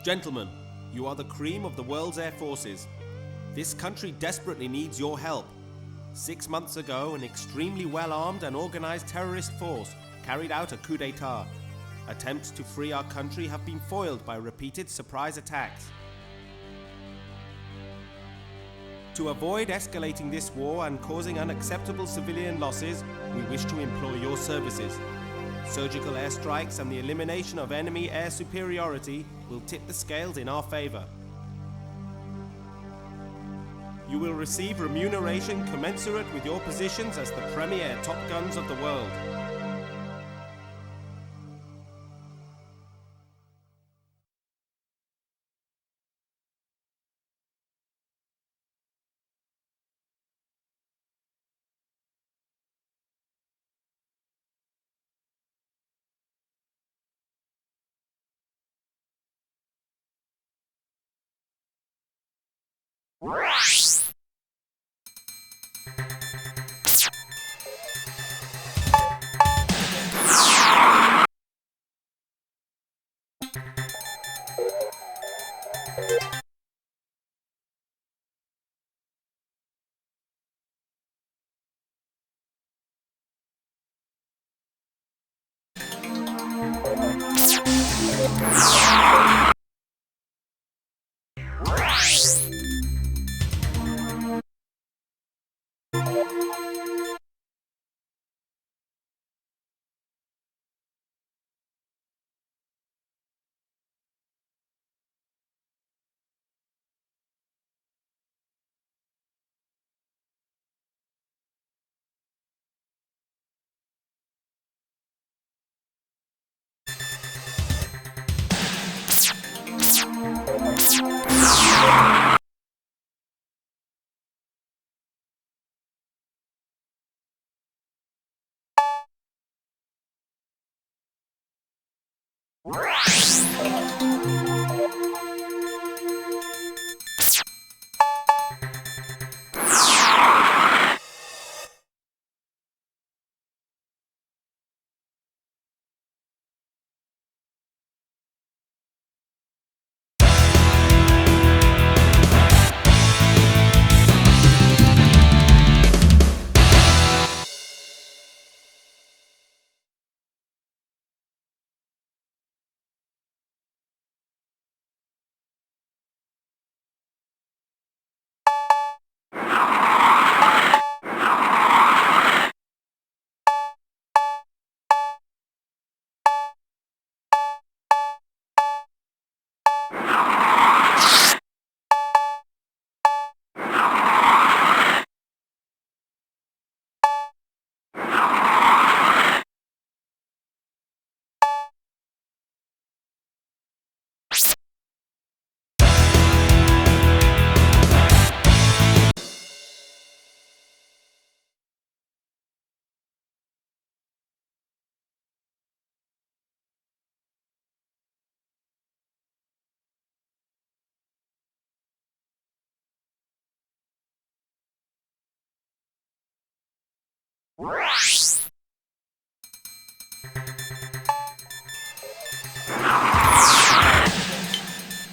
Gentlemen, you are the cream of the world's air forces. This country desperately needs your help. 6 months ago, an extremely well-armed and organized terrorist force carried out a coup d'etat. Attempts to free our country have been foiled by repeated surprise attacks. To avoid escalating this war and causing unacceptable civilian losses, we wish to employ your services. Surgical airstrikes and the elimination of enemy air superiority will tip the scales in our favor. You will receive remuneration commensurate with your positions as the premier top guns of the world.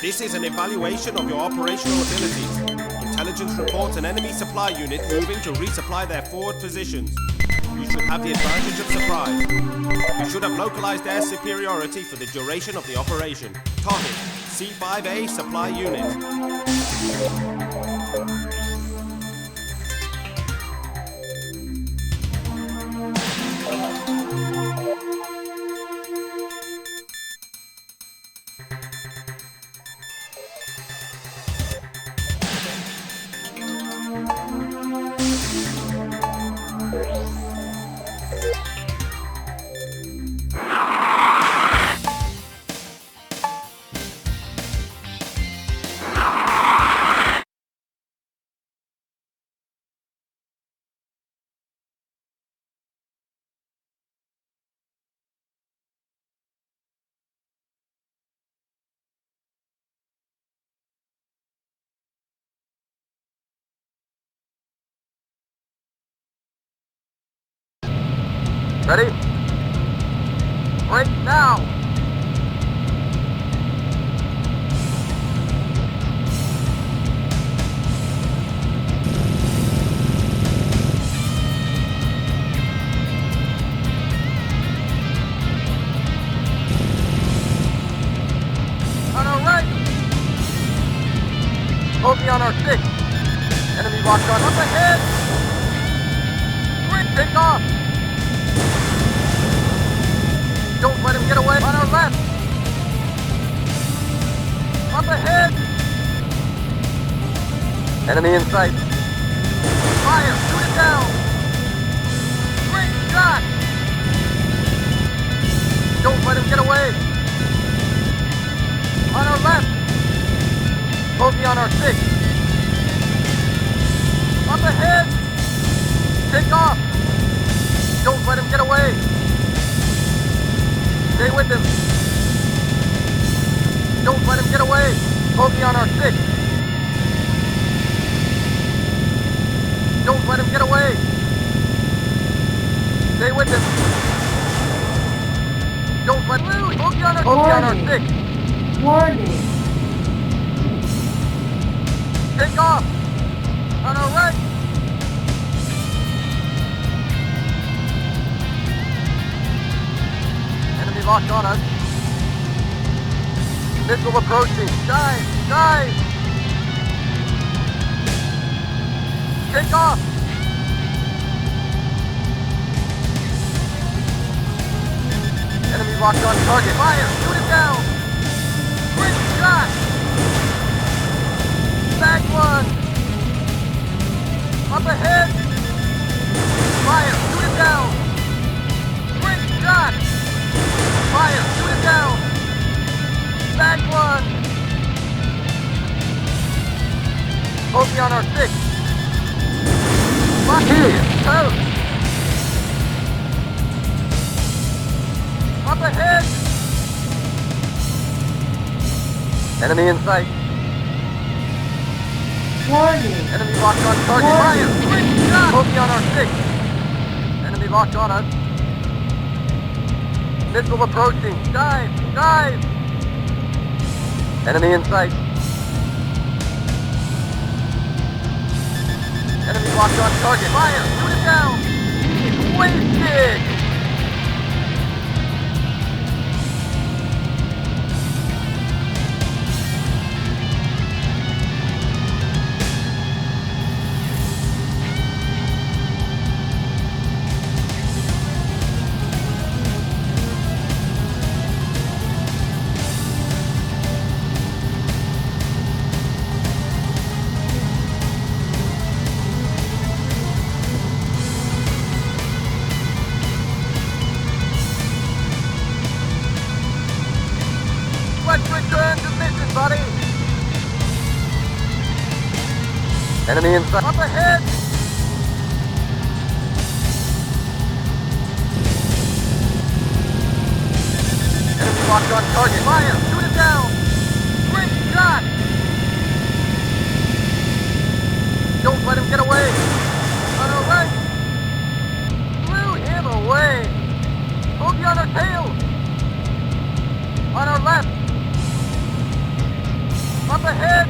This is an evaluation of your operational abilities. Intelligence reports an enemy supply unit moving to resupply their forward positions. You should have the advantage of surprise. You should have localized air superiority for the duration of the operation. Target, C5A supply unit. Ready? Right now! Enemy in sight. Fire! Shoot it down! Great shot! Don't let him get away! On our left! Bogey on our 6! Up ahead! Take off! Don't let him get away! Stay with him! Don't let him get away! Bogey on our 6! Don't let him get away! Stay with him! Don't let him lose! Bogey on our 6! Warning. Take off! On our right! Enemy locked on us. Missile approaching. Dive! Dive! Take off! Enemy locked on target. Fire! Shoot it down! Great shot! Back one! Up ahead! Fire! Shoot it down! Great shot! Fire! Shoot it down! Back one! Bogey on our 6! Lock here! Out! Up ahead! Enemy in sight. Warning. Enemy locked on target. Fire! Great shot! Bogey on our 6. Enemy locked on us. Missile approaching. Dive! Dive! Enemy in sight. Enemy locked on target. Fire! Shoot it down! Wasted! Let's return to mission, buddy! Enemy in sight. Up ahead! Enemy locked on target. Fire! Shoot it down! Great shot! Don't let him get away! On our right! Blew him away! Bogey on our tail! On our left! Up ahead!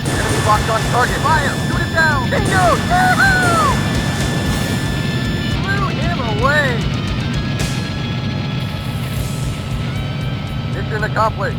Enemy locked on target. Fire! Shoot it down! Bingo! Yahoo! Blew him away! Mission accomplished.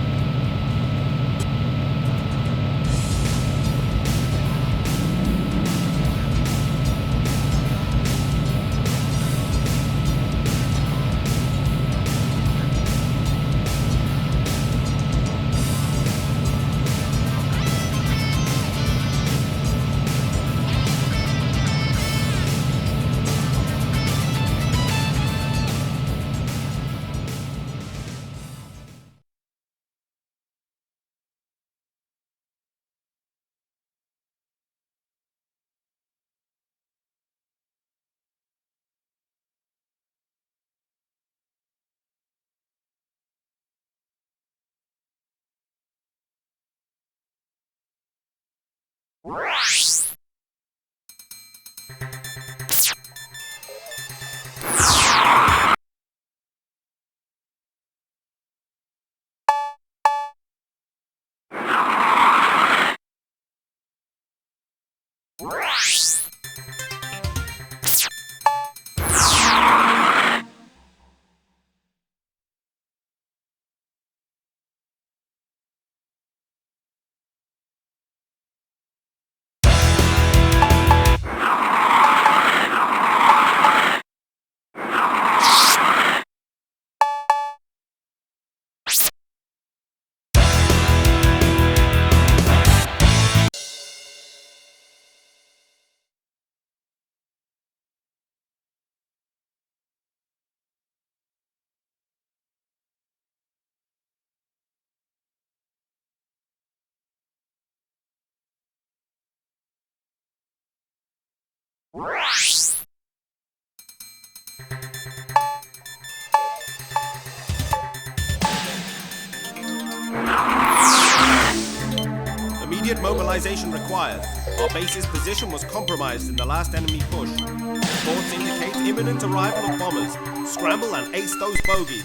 Immediate mobilization required. Our base's position was compromised in the last enemy push. Reports indicate imminent arrival of bombers. Scramble and ace those bogies.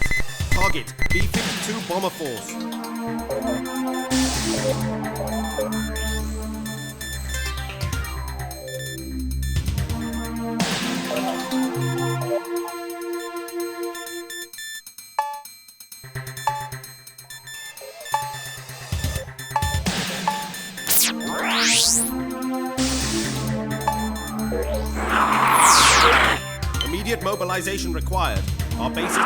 Target B-52 Bomber Force. Immediate mobilization required. Our base is...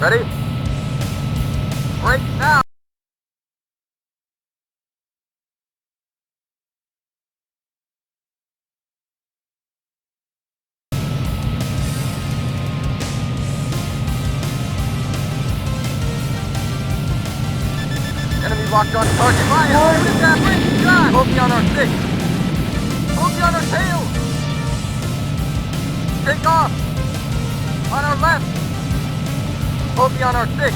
Ready? Break now! Enemy locked on target. Fire! What is that? Bring shot! Bogey on our six. Bogey on our tail! Take off! On our left! Bogey on our six.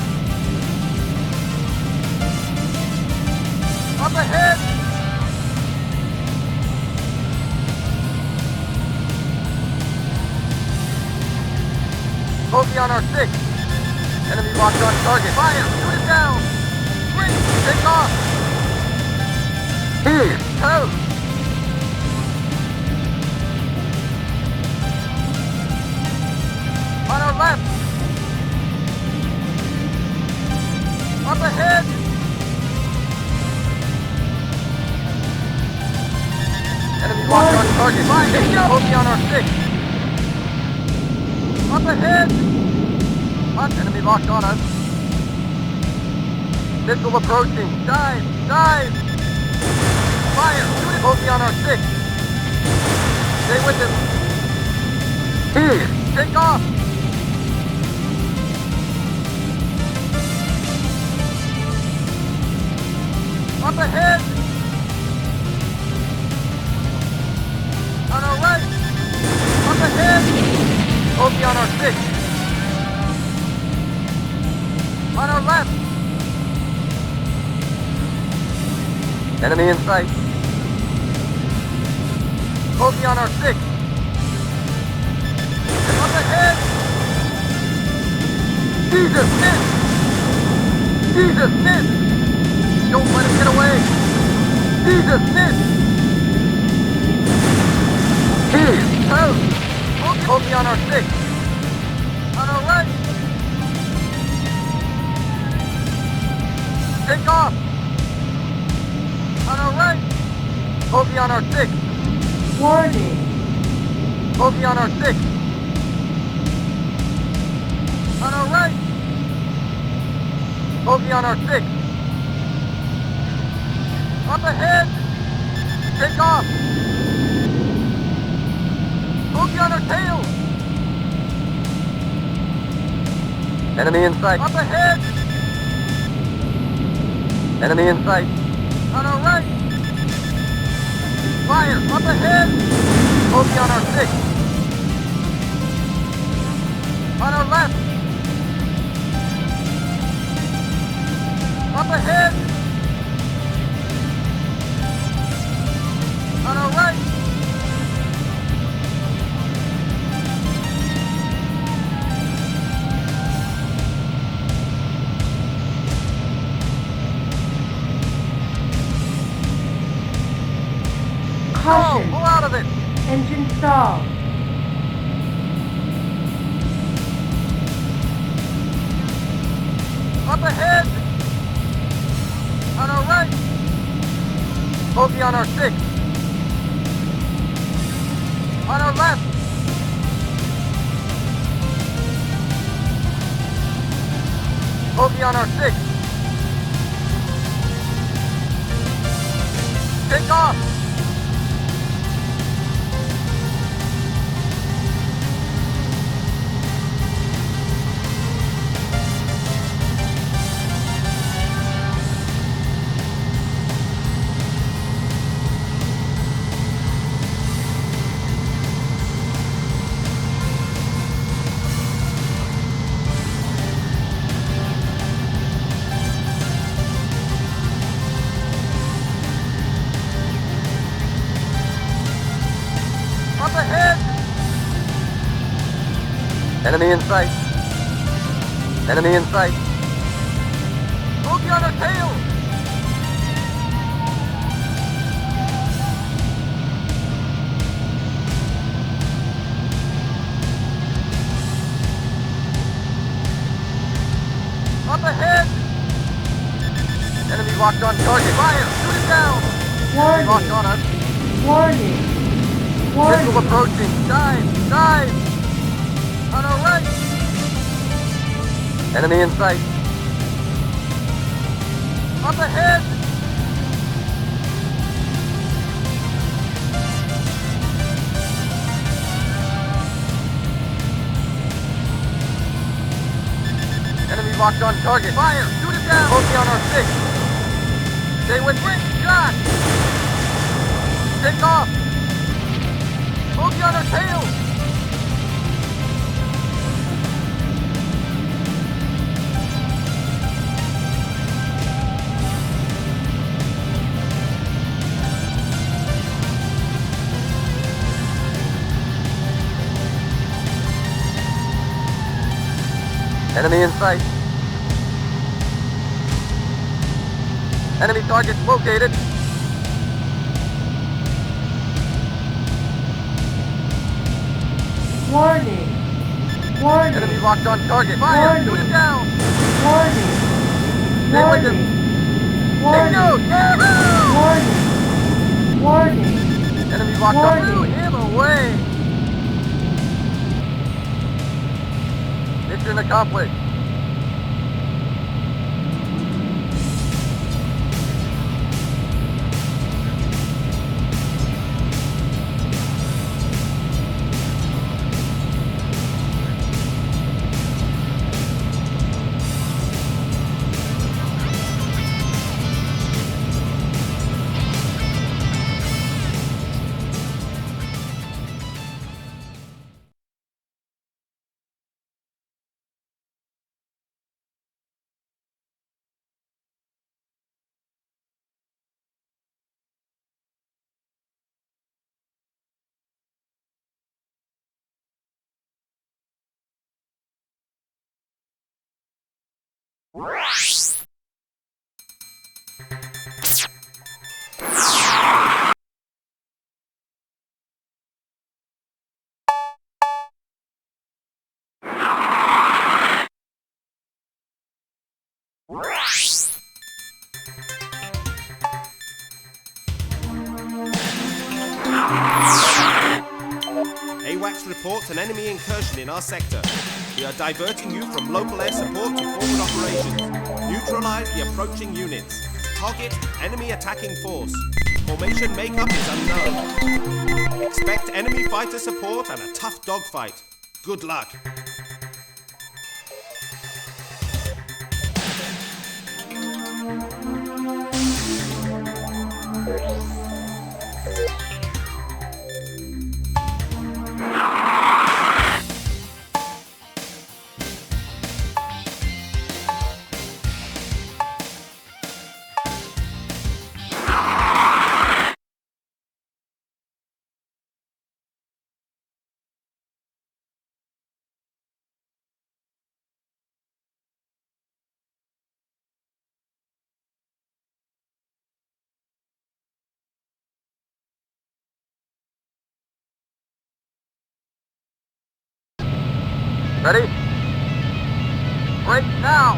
Up ahead! Bogey on our six. Enemy locked on target. Fire! Shoot it down! Spring! Take off! Here! Toast! On our left! Up ahead! Enemy locked on target. Fire! Bogey on our six. Up ahead! Enemy locked on us. Missile approaching. Dive! Dive! Fire! Bogey on our six. Stay with him. Here! Take off! Up ahead! On our right! Up ahead! Bogey on our six. On our left! Enemy in sight. Bogey on our six. Up ahead! Jesus, miss! Jesus, miss! Don't let him get away! Jesus, miss! Here, toast! Bogey on our six. On our right! Take off! On our right! Bogey on our six. Warning. Bogey on our six. On our right! Bogey on our six. Up ahead! Take off! Bogey on our tail! Enemy in sight. Up ahead! Enemy in sight. On our right! Fire! Up ahead! Bogey on our six. On our left! Up ahead! On our right! Caution. Pull out of it! Engine stall. Up ahead! On our right! Bogey on our six. On our left! on our 6. Take off! Up ahead! Enemy in sight. Enemy in sight. Bogey on our tail! Up ahead! Enemy locked on target. Fire! Shoot it down! Enemy locked on us. Warning. Missile Warning. approaching. Dive! Dive! On our right! Enemy in sight. Up ahead! Enemy locked on target. Fire! Shoot it down! Bogey on our 6. Stay with me. Shot! Take off! Bogey on our tail! Enemy in sight. Enemy target located. Warning. Warning. Enemy locked on target. Fire! Warning. Shoot it down! Warning. Stay with him. Warning. Take note! Yahoo! Warning. Warning. Enemy locked on. Warning. Blew him away. Mission accomplished. AWACS reports an enemy incursion in our sector. We are diverting you from local air support to forward operations. Neutralize the approaching units. Target enemy attacking force. Formation makeup is unknown. Expect enemy fighter support and a tough dogfight. Good luck. Ready? Break now!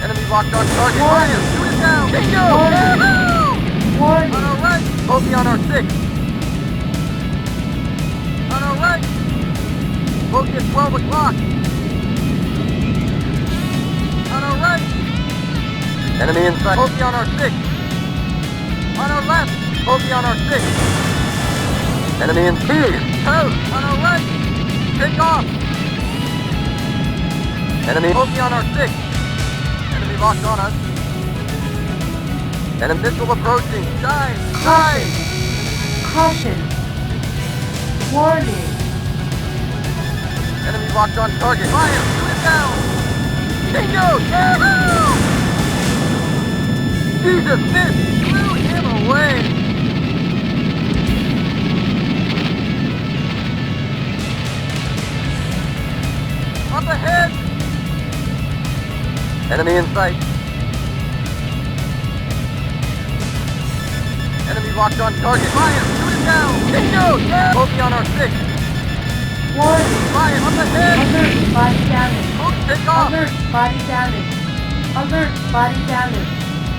Enemy locked on target. Fire! Shoot it down! Bingo! Yahoo! Warning. On our right! Bogey on our 6. Bogey at 12 o'clock. On our right. Enemy in sight. Bogey on our 6. On our left. Bogey on our 6. Enemy in speed. Toast. On our right. Take off. Enemy. Bogey on our 6. Enemy locked on us. Enemy missile approaching. Dive. Dive. Caution. Warning. Enemy locked on target. Fire! Shoot it down! Bingo! Yahoo! Jesus, missed! Blew him away! Up ahead! Enemy in sight. Enemy locked on target. Fire! Shoot it down! Bingo! Yeah! Bogey on our 6. Warning. Fire! Up ahead! Alert. Body damage. Bogey, take off! Alert. Body damage. Alert. Body damage.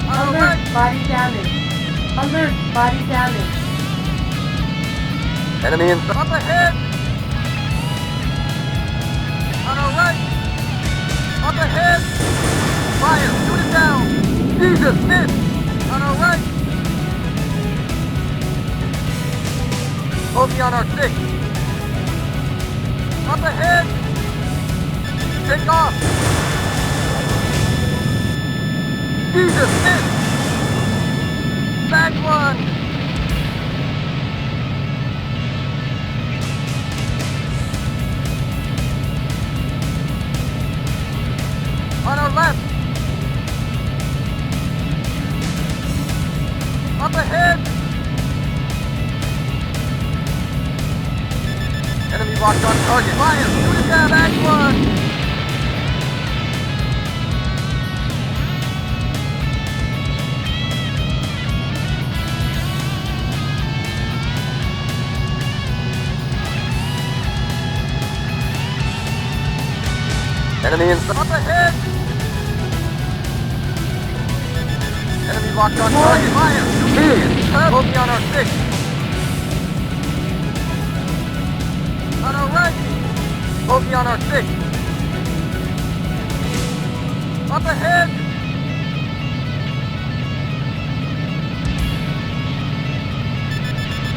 On our Alert. right! Body damage. Alert. Body damage. Enemy in up ahead! On our right! Up ahead! Fire! Shoot it down! Jesus, miss! On our right! Bogey on our 6. Up ahead! Take off! Jesus, miss! Back one! On our left! Up ahead! Enemy locked on target. Fire! Shoot it down! Back one! Enemy in up ahead! Enemy locked on target. Fire! Shoot! Bogey on our 6. On our right! Bogey on our 6. Up ahead!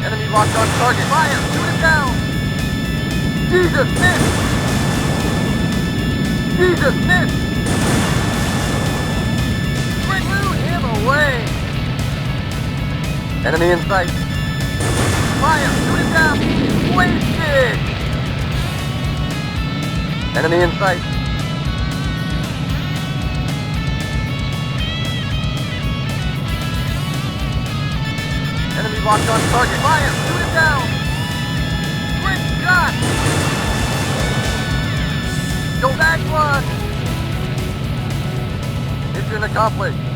Enemy locked on target. Fire! Shoot it down! Jesus, miss! Jesus, miss! Blew him away! Enemy in sight. Fire! Shoot it down! Wasted! Enemy in sight. Enemy locked on target. Fire! Shoot it down! Great shot! Go back one! Mission accomplished.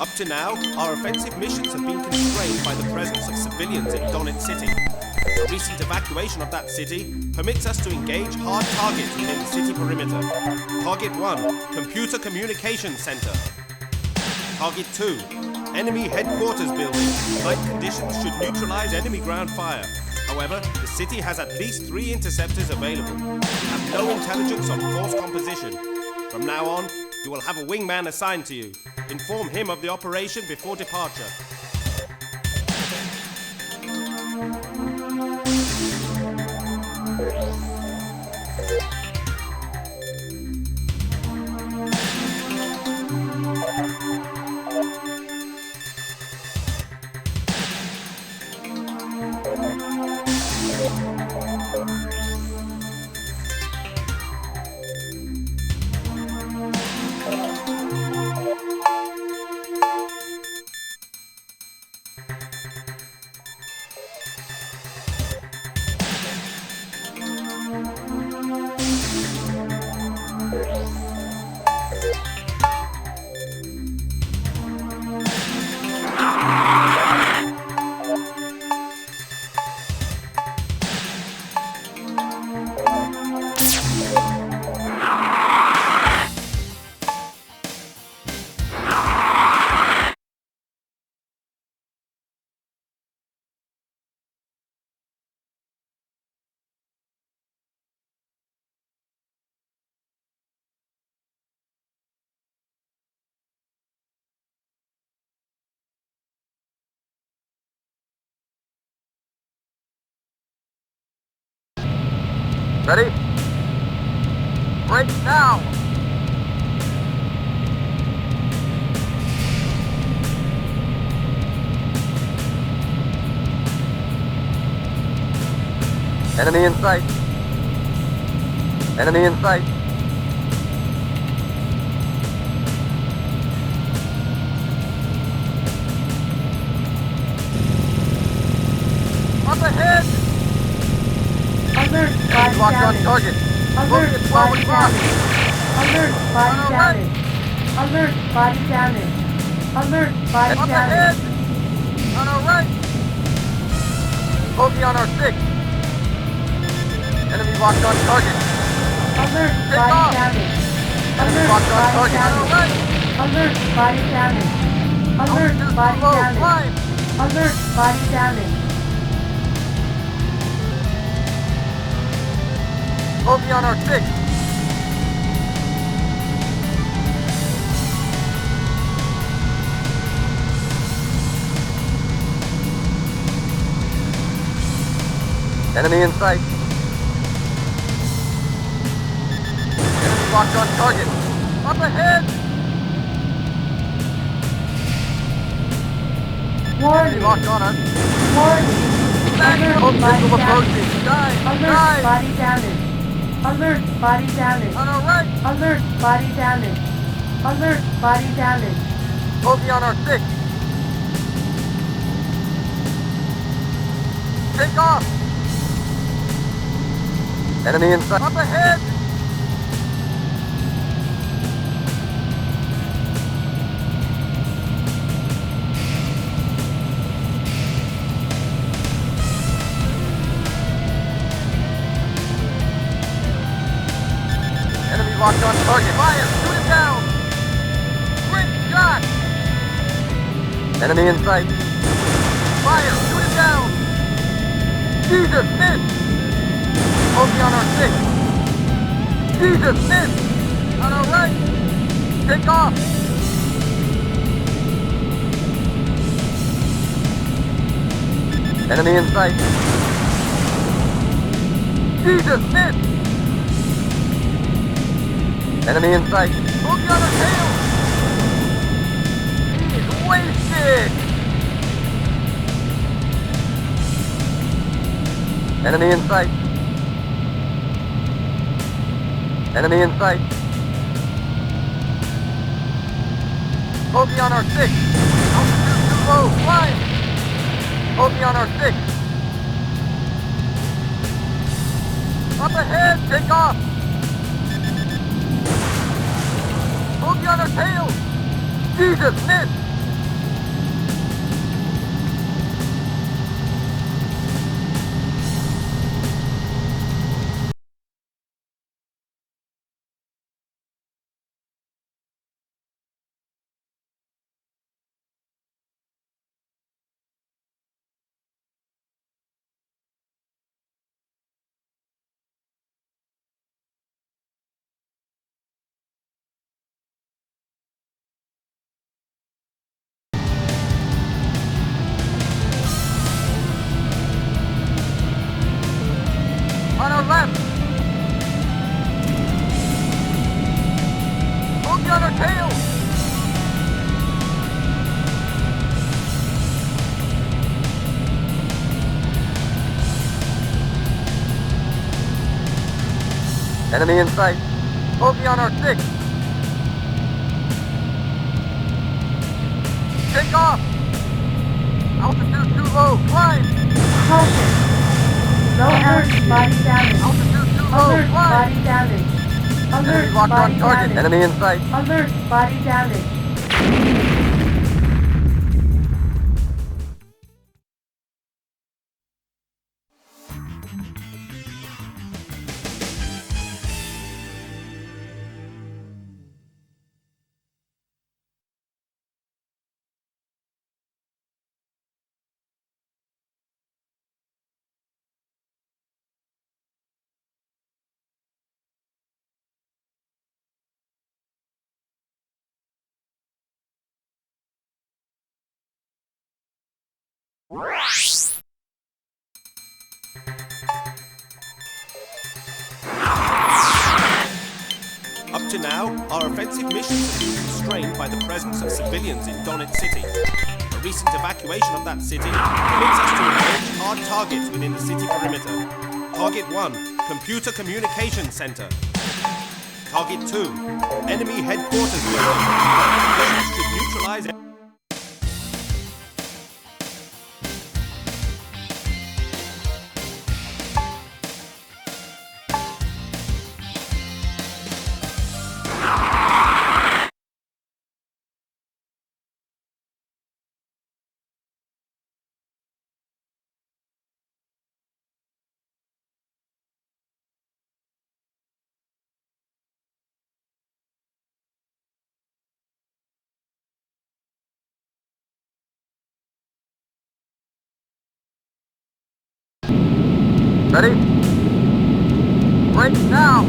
Up to now, our offensive missions have been constrained by the presence of civilians in Donetsk City. A recent evacuation of that city permits us to engage hard targets within the city perimeter. Target 1, Computer Communications Center. Target 2, Enemy Headquarters Building. Night conditions should neutralize enemy ground fire. However, the city has at least 3 interceptors available. We have no intelligence on force composition. From now on, you will have a wingman assigned to you. Inform him of the operation before departure. Ready? Break now! Enemy in sight. Enemy in sight. Up ahead! Alert, body Locked on damage. target. Alert, Moving at 12 body o'clock. damage. Alert, body On our right. damage. Alert, body damage. Alert, body Up ahead! damage. On our right! Bogey on our 6. Enemy locked on target. Alert, Take body off. damage. Enemy locked on target. On our right. Alert, body damage. Alert, Altitude body too low. damage. Climb. Alert, body damage. Bogey on our 6. Enemy in sight. Enemy locked on target. Up ahead! Enemy Warning, locked on us. warning. Back! Alert, Hope body missile damage. approaching. Dive! Alert, Dive! body damage. Alert, body damage. On our right! Alert, body damage. Alert, body damage. Bogey on our 6. Take off! Enemy in sight. Up ahead! Enemy locked on target. Fire! Shoot it down! Great shot! Enemy in sight. Fire! Shoot it down! Jesus, miss! Bogey on our 6. Jesus, miss! On our right! Take off! Enemy in sight. Jesus, miss! Enemy in sight. Bogey on our tail! He's wasted! Enemy in sight. Enemy in sight. Bogey on our 6. Altitude too low. Climb. Bogey on our 6. Up ahead. Take off. Bogey on our tail. Jesus, miss. On our left. Bogey on our tail. Enemy in sight. Bogey on our 6. Take off. Altitude too low. Climb. Caution. Alert, body damage. Altitude too low. Alert, Climb. body damage. Enemy Alert, locked on body target. damage. Enemy in sight. Alert, body damage. Up to now, our offensive missions have been constrained by the presence of civilians in Donetsk City. The recent evacuation of that city permits us to engage hard targets within the city perimeter. Target 1, Computer Communication Center. Target 2, Enemy Headquarters Building. Missions should neutralize Ready? Break now!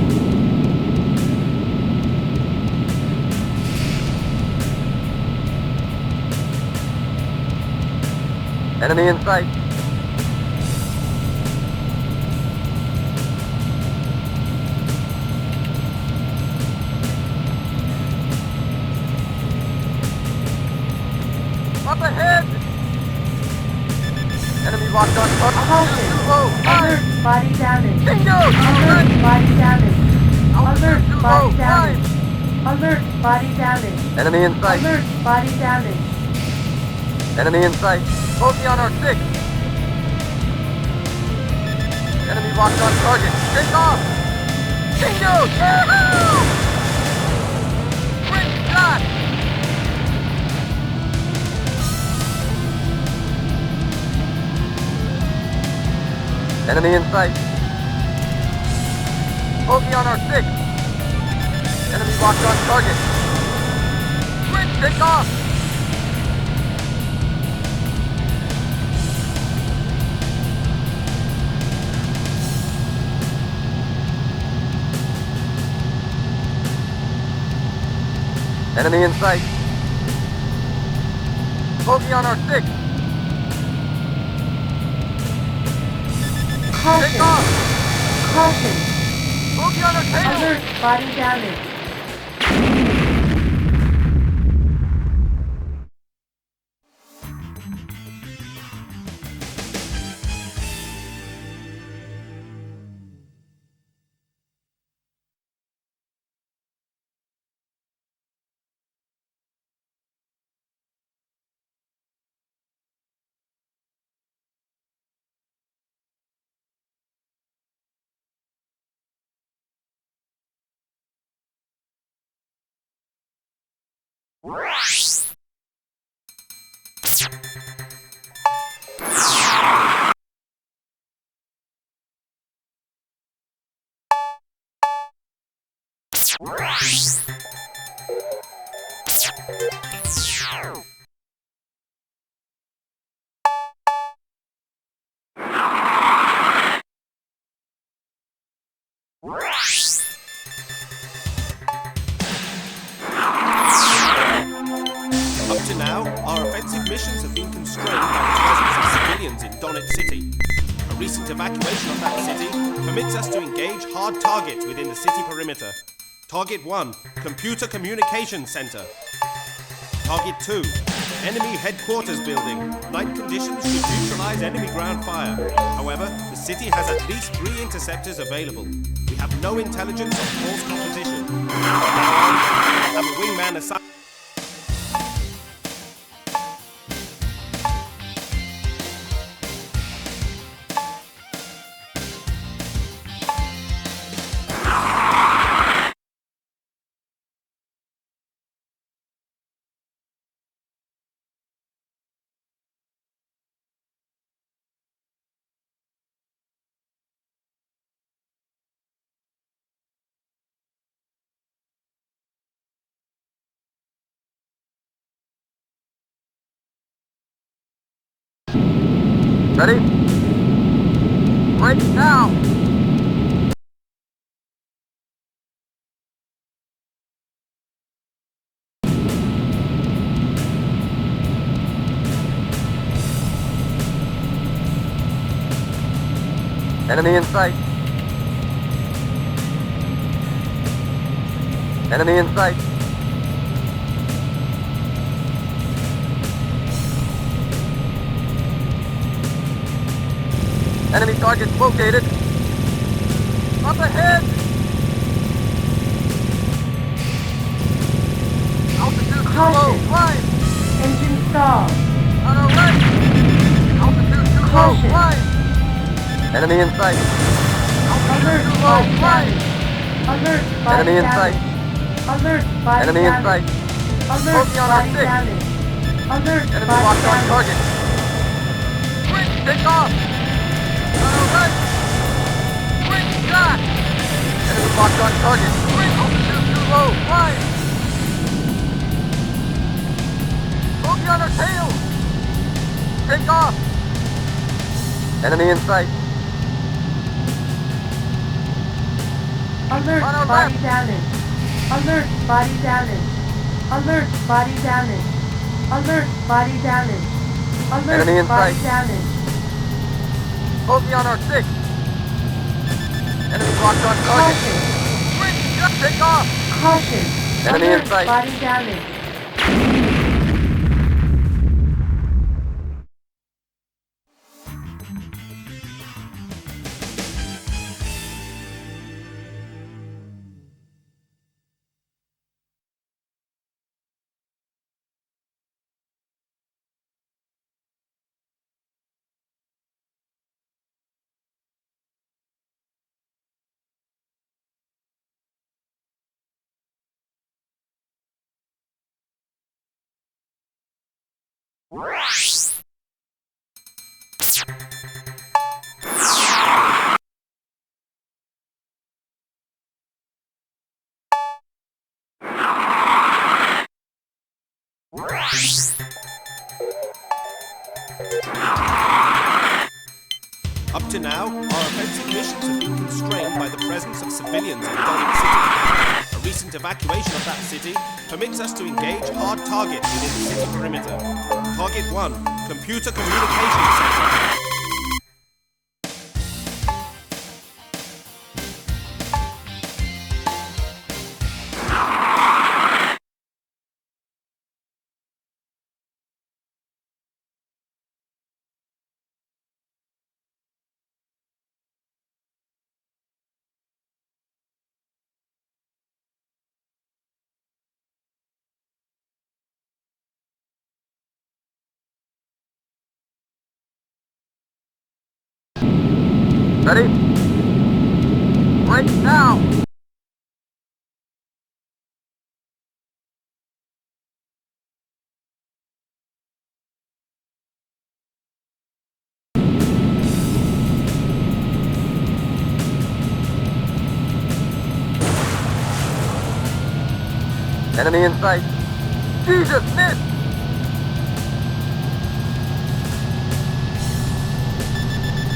Enemy in sight. Up ahead! Enemy locked on target. Caution. Too low. Alert. Body damage. Bingo! Alert. Body damage. Alert. Too low. Body Climb. damage. Alert. Body damage. Enemy in sight. Alert. Body damage. Enemy in sight. Bogey on our 6. Enemy locked on target. Take off! Bingo! Yahoo! Great shot! Enemy in sight. Bogey on our 6. Enemy locked on target. Great, take off! Enemy in sight. Bogey on our 6. Take Caution. off! Caution. Bogey on our tail! Alert. Body damage. Up to now, our offensive missions have been constrained by the presence of civilians in Donetsk City. A recent evacuation of that city permits us to engage hard targets within the city perimeter. Target 1, Computer Communications Center. Target 2, Enemy Headquarters Building. Night conditions should neutralize enemy ground fire. However, the city has at least 3 interceptors available. We have no intelligence of false composition. From now on, we have a wingman assigned. Ready? Break now! Enemy in sight. Enemy in sight. Enemy targets located. Up ahead! Altitude too low. Caution. Climb! Engine stall. On our right! Altitude too low. Caution. Climb! Enemy in sight. Altitude Alert. too low. Body Climb! damage. Alert. Body Enemy in damage. sight. Alert. Body Enemy in damage. sight. Alert. Bogey on our Body 6. damage. Alert. Enemy Body locked on damage. target. Quick, take off! On our right! Quick shot! Enemy locked on target. Quick, altitude too low. Climb! Bogey on our tail! Take off! Enemy in sight. Alert, On our body left. damage. Alert, body damage. Alert, body damage. Alert, body damage. Alert, Enemy in body sight. damage. Bogey on our 6. Enemy locked on target. Caution, Quick, just take off. caution. Enemy in Alert, sight. body damage. Up to now, our offensive missions have been constrained by the presence of civilians in Donut City. A recent evacuation of that city permits us to engage hard targets within the city perimeter. Target 1, Computer Communications Center. Ready? Right now. Enemy in sight. Jesus, miss!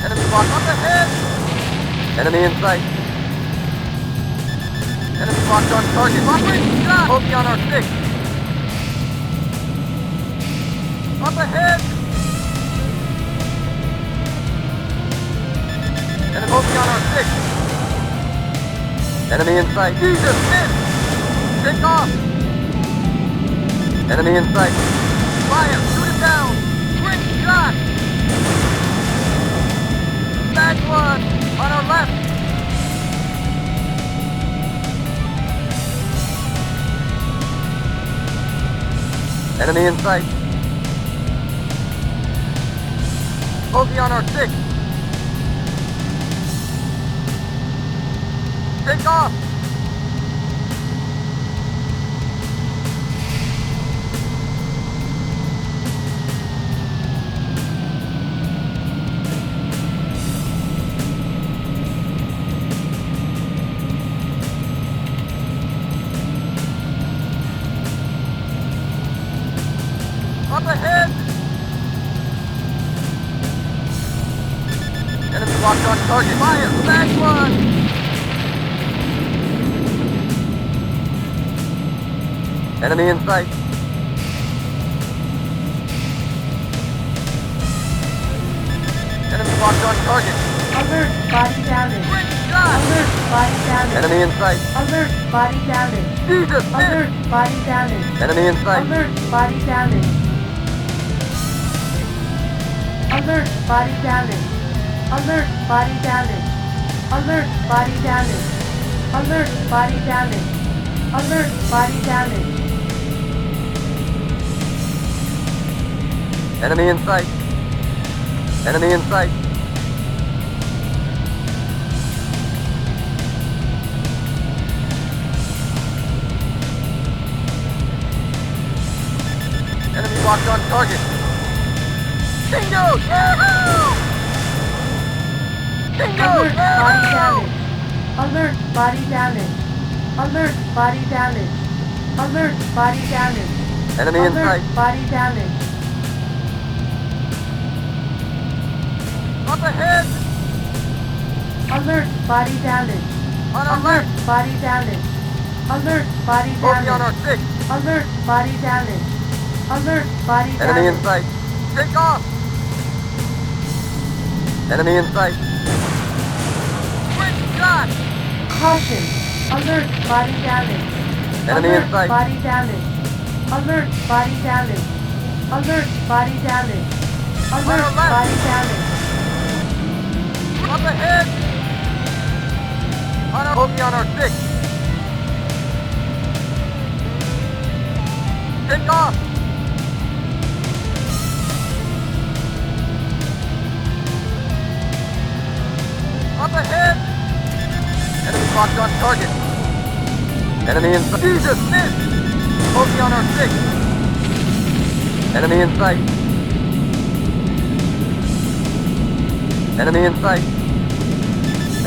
Enemy lock up ahead! Enemy in sight. Enemy locked on target. Operating shot! Bogey on our 6. Up ahead! Enemy bogey on our 6. Enemy in sight. Jesus, miss! Take off! Enemy in sight. Fire! Shoot it down! Quick shot! Back one! On our left! Enemy in sight. Bogey on our 6. Take off! Up ahead! Enemy locked on target. Fire! Back one! Enemy in sight. Enemy locked on target. Alert, body damage. Quick shot! Alert, body damage. Enemy in sight. Alert, body damage. Jesus, miss! Alert, body damage. Enemy in sight. Alert, body damage. Alert, body damage. Alert, body damage. Alert, body damage. Alert, body damage. Alert, body damage. Enemy in sight. Enemy in sight. Enemy locked on target. Bingo! Yahoo! Bingo! Alert, body Yahoo! damage. Alert, body damage. Alert, body damage. Alert, body damage. Enemy in Alert, sight. body damage. Up ahead! Alert, body damage. On our Alert, left! body damage. Alert, body Bogey on our damage. 6! Alert, body damage. Alert, body Enemy in damage. sight! Take off! Enemy in sight! Great shot! Caution. Alert, body damage. Enemy Alert, in sight! body damage. Alert, body damage. Alert, body damage. Alert, our left. body damage. Up ahead! On our bogey on our 6! Take off! Up ahead! Enemy locked on target. Enemy in sight. Jesus, miss! Bogey on our 6! Enemy in sight. Enemy in sight.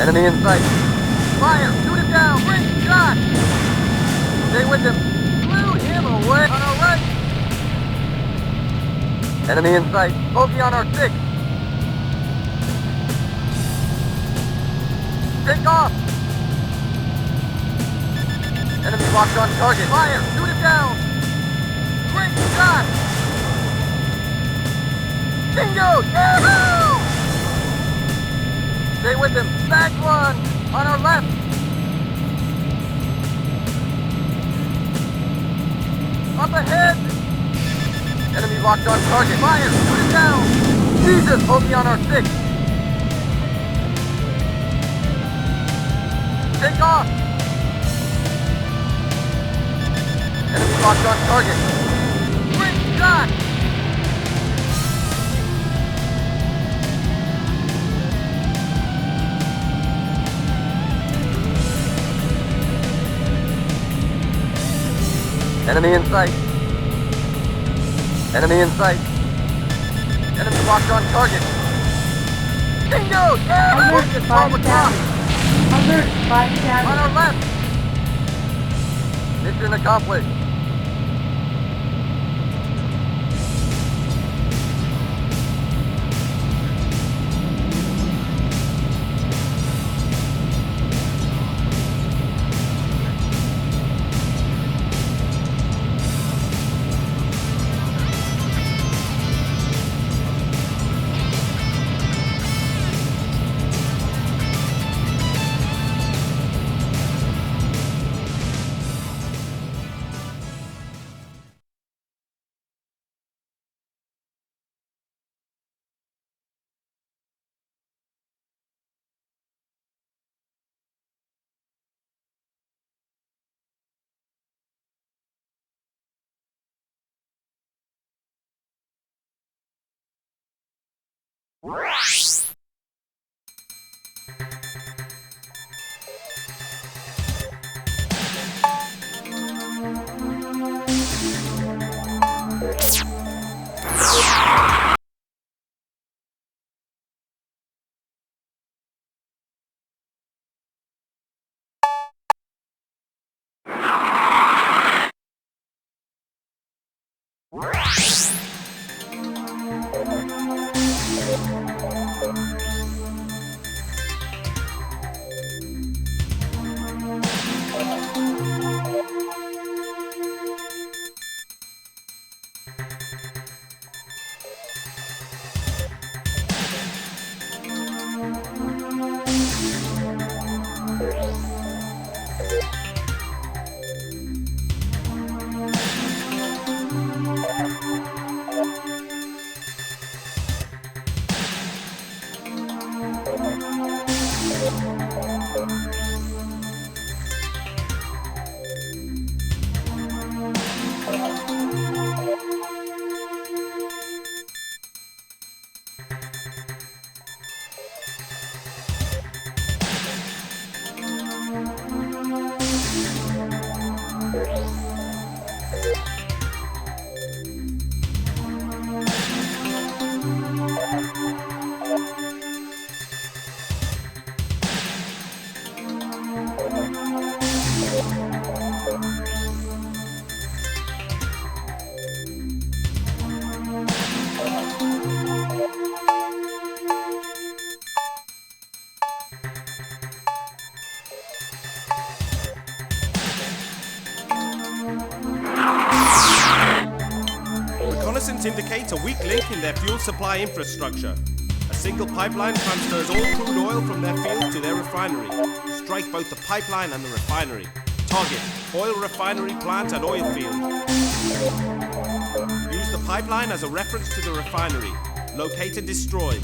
Enemy in sight. Fire! Shoot it down! Great shot! Stay with him. Blew him away. On our right. Enemy in sight. Bogey on our 6. Take off! Enemy locked on target. Fire! Shoot it down! Great shot! Bingo! Yahoo! Stay with him. Back one! On our left! Up ahead! Enemy locked on target. Fire! Shoot it down! Jesus! Bogey on our 6. Take off! Enemy locked on target. Great shot! Enemy in sight. Enemy in sight. Enemy locked on target. Bingo! Yeah! Alert, At 12 body o'clock. damage. Alert, body On damage. our left. Mission accomplished. Fluorescence indicates a weak link in their fuel supply infrastructure. A single pipeline transfers all crude oil from their field to their refinery. Strike both the pipeline and the refinery. Target: oil refinery plant and oil field. Use the pipeline as a reference to the refinery. Locate and destroy.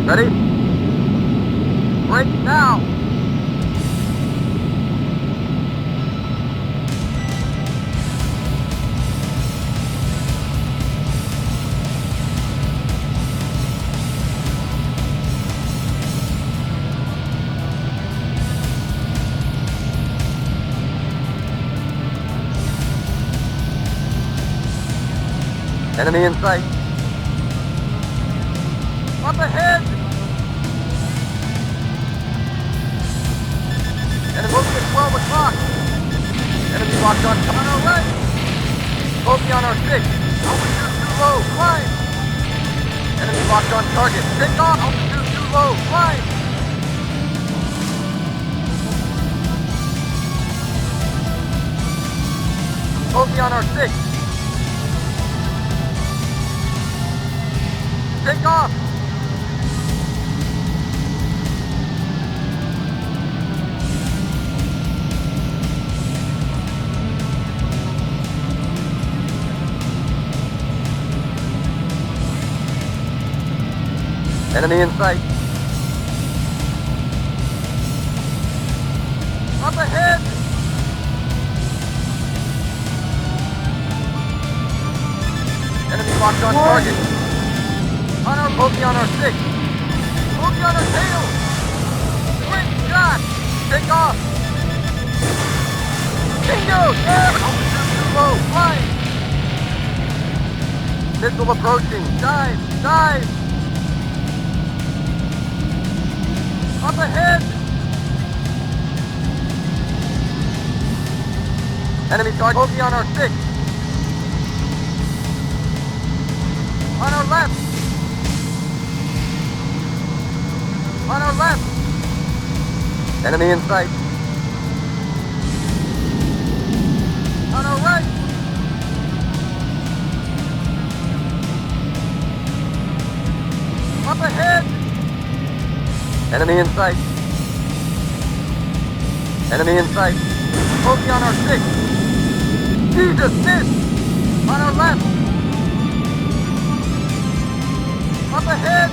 Ready? Break now! Enemy in sight. Up ahead! Enemy moving at 12 o'clock. Enemy locked on our right. Bogey on our 6. Altitude too low. Climb. Enemy locked on target. Take off. Altitude too low. Climb. Bogey on our 6. Take off. Enemy in sight. Up ahead! Enemy locked on target. On our bogey on our 6. Bogey on our tail! Great shot! Take off! Bingo! Yeah! Altitude too low! Fine! Missile approaching! Dive! Dive! Up ahead! Enemy target bogey on our 6. On our left! On our left! Enemy in sight. On our right! Up ahead! Enemy in sight. Enemy in sight. Bogey on our 6. Jesus, miss! On our left. Up ahead!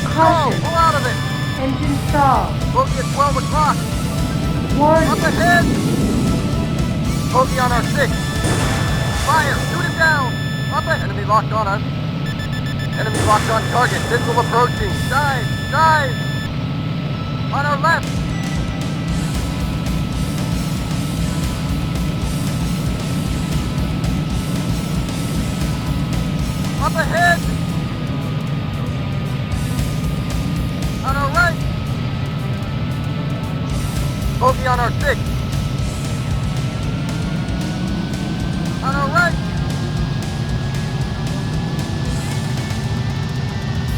Caution. Pull out of it! Engine stall. Bogey at 12 o'clock. Warning. Up ahead! Bogey on our 6. Fire! Shoot it down! Up ahead! Enemy locked on us. Enemy locked on target. Missile approaching. Dive! Dive! On our left! Up ahead! On our right! Bogey on our 6. On our right!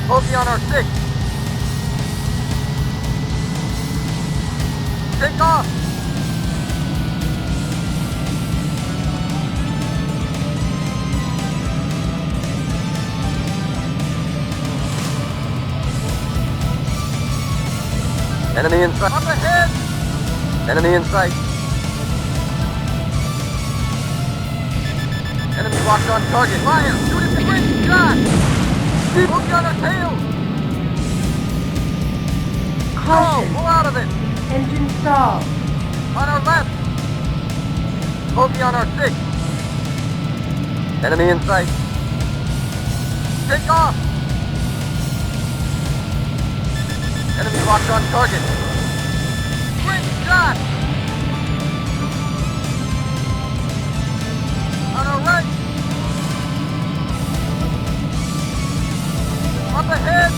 Bogey on our 6. Take off! Enemy in sight. Up ahead! Enemy in sight. Enemy locked on target. Fire! Shoot at the great shot! Bogey on our tail! Caution. Pull out of it! Engine stall. On our left! Bogey on our 6. Enemy in sight. Take off! Enemy locked on target. Great shot! On our right! Up ahead!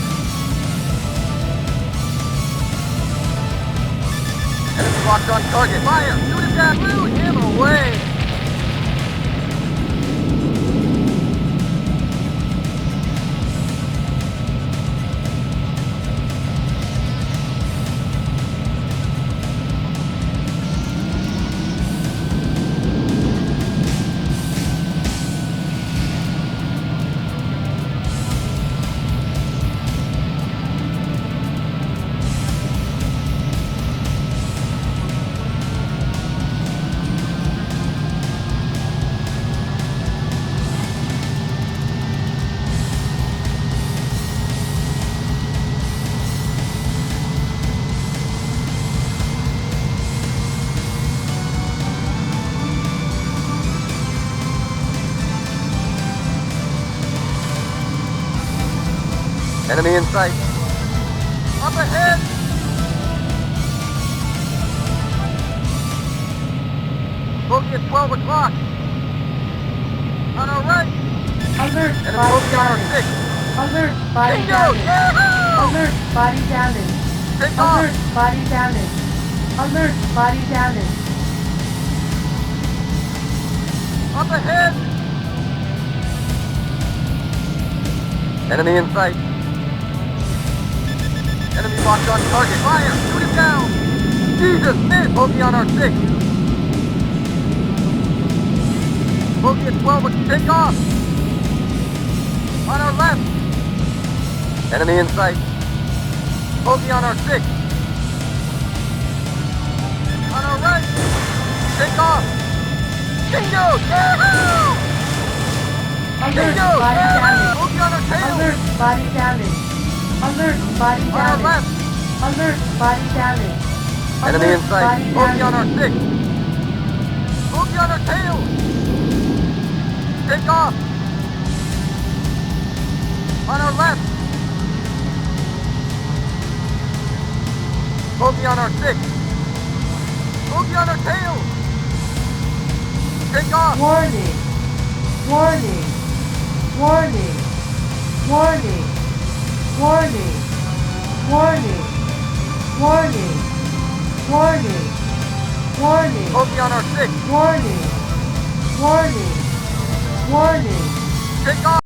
Enemy locked on target. Fire! Shoot him down! Blew him away! Enemy in sight. Up ahead! Bogey at 12 o'clock. On our right. Alert, Enemy body bogey on our damage. 6. Alert, body Bingo! damage. Yeah! Alert, body damage. Take off! Alert, body damage. Alert, body damage. Up ahead! Enemy in sight. Enemy locked on target. Fire! Shoot him down! Jesus, miss! Bogey on our 6. Bogey at 12. Take off! On our left. Enemy in sight. Bogey on our 6. On our right. Take off! Bingo! Yahoo! Alert, Bingo! body Yahoo! damage. Bogey on our tail! Alert, body damage. Alert, body On our damage. left. Alert, body damage. Enemy in Alert, sight. body Bogey on our damage. 6. Bogey on our tail. Take off. On our left. Bogey on our 6. Bogey on our tail. Take off. Warning. Warning. Warning. Warning. Warning. Warning. Warning. Warning. Warning. Bogey on our 6. Warning. Warning. Warning. Take off.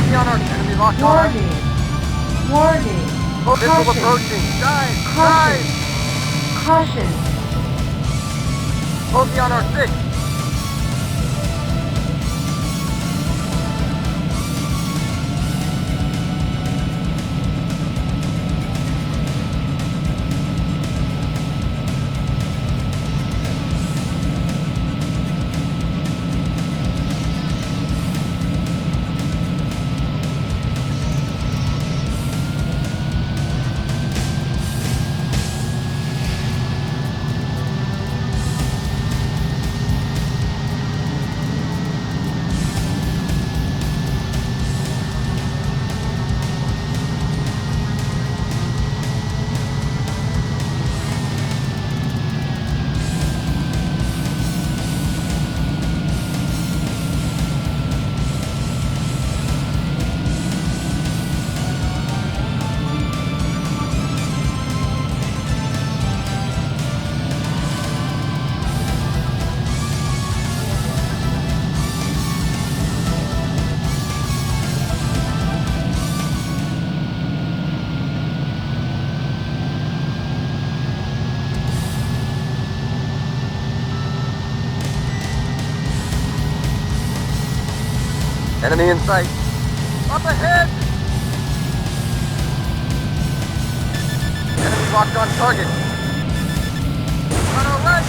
Bogey on our enemy locked on us. Warning. Warning. Missile Caution. approaching. Dive. Caution. Dive. Caution. Bogey on our 6. Enemy in sight. Up ahead! Enemy locked on target. On our right!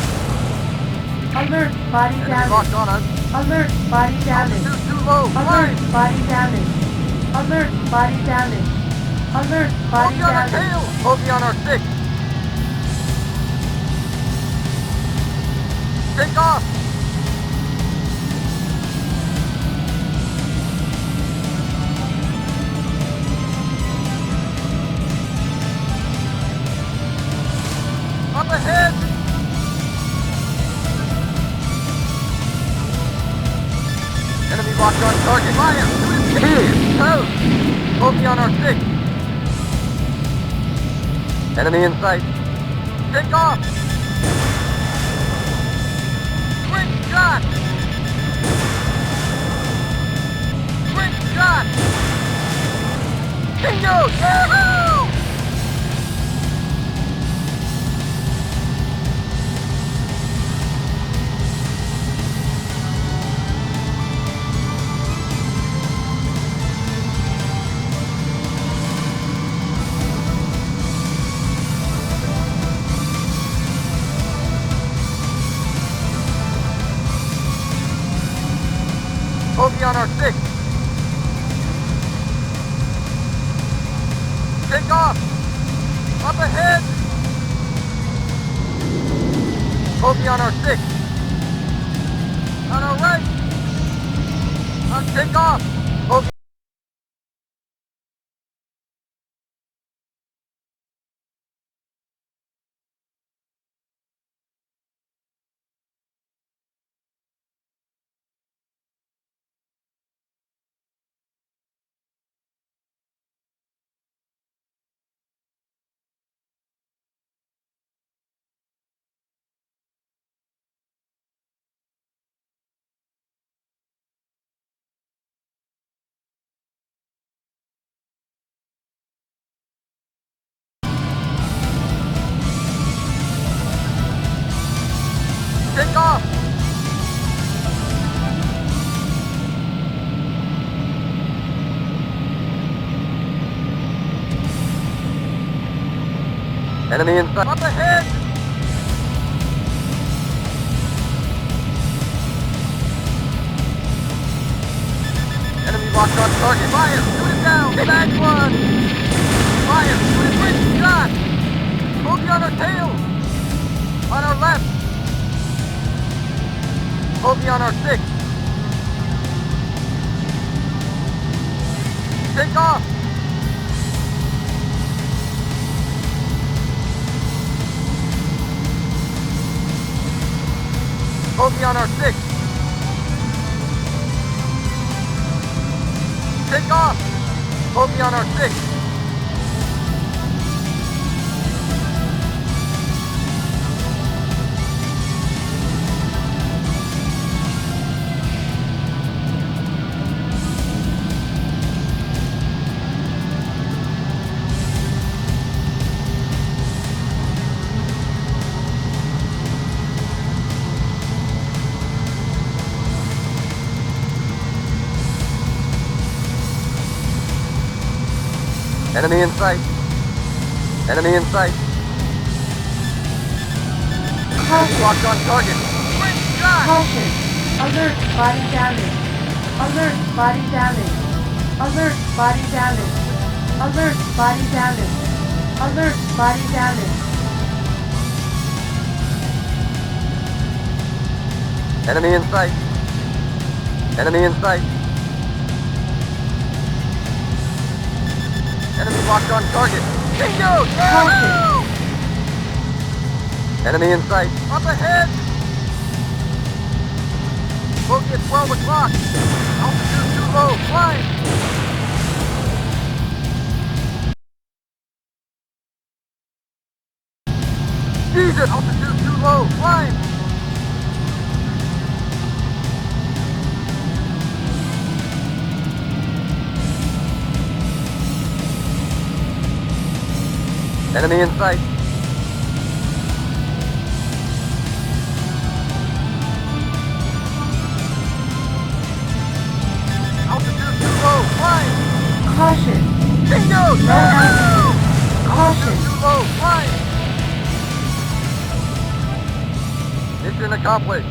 Alert. Body Enemy damage. locked on us. Alert. Body damage. Altitude too low. Alert. Fine. Body damage. Alert. Body damage. Alert. Body Bogey on our damage. tail. Bogey on our 6. Take off. Up ahead! Enemy locked on target. Fire! Toast! Bogey on our 6. Enemy in sight. Take off! Quick shot! Quick shot! Bingo! Yahoo! Bogey on our 6. Take off! Up ahead! Bogey on our 6. On our right! Take off! Bogey. Take off! Enemy in sight. Up ahead! Enemy locked on target. Fire! Shoot it down! Bad one! Fire! Shoot it! Quick shot! Bogey on our tail! On our left! Bogey on our 6. Take off! Bogey on our 6. Take off! Bogey on our 6. Enemy in sight. Enemy in sight. Caution. Locked on target. Great shot! Caution. Alert, body damage. Alert, body damage. Alert, body damage. Alert, body damage. Alert, body damage. Enemy in sight. Enemy in sight. Enemy locked on target. Bingo! Caution. Enemy in sight. Up ahead! Bogey at 12 o'clock. Altitude too low. Climb! Jesus! Altitude too low. Climb! Enemy in sight. Altitude too low. Climb! Caution. Bingo! No altitude. Caution. Too low. Climb! Mission accomplished.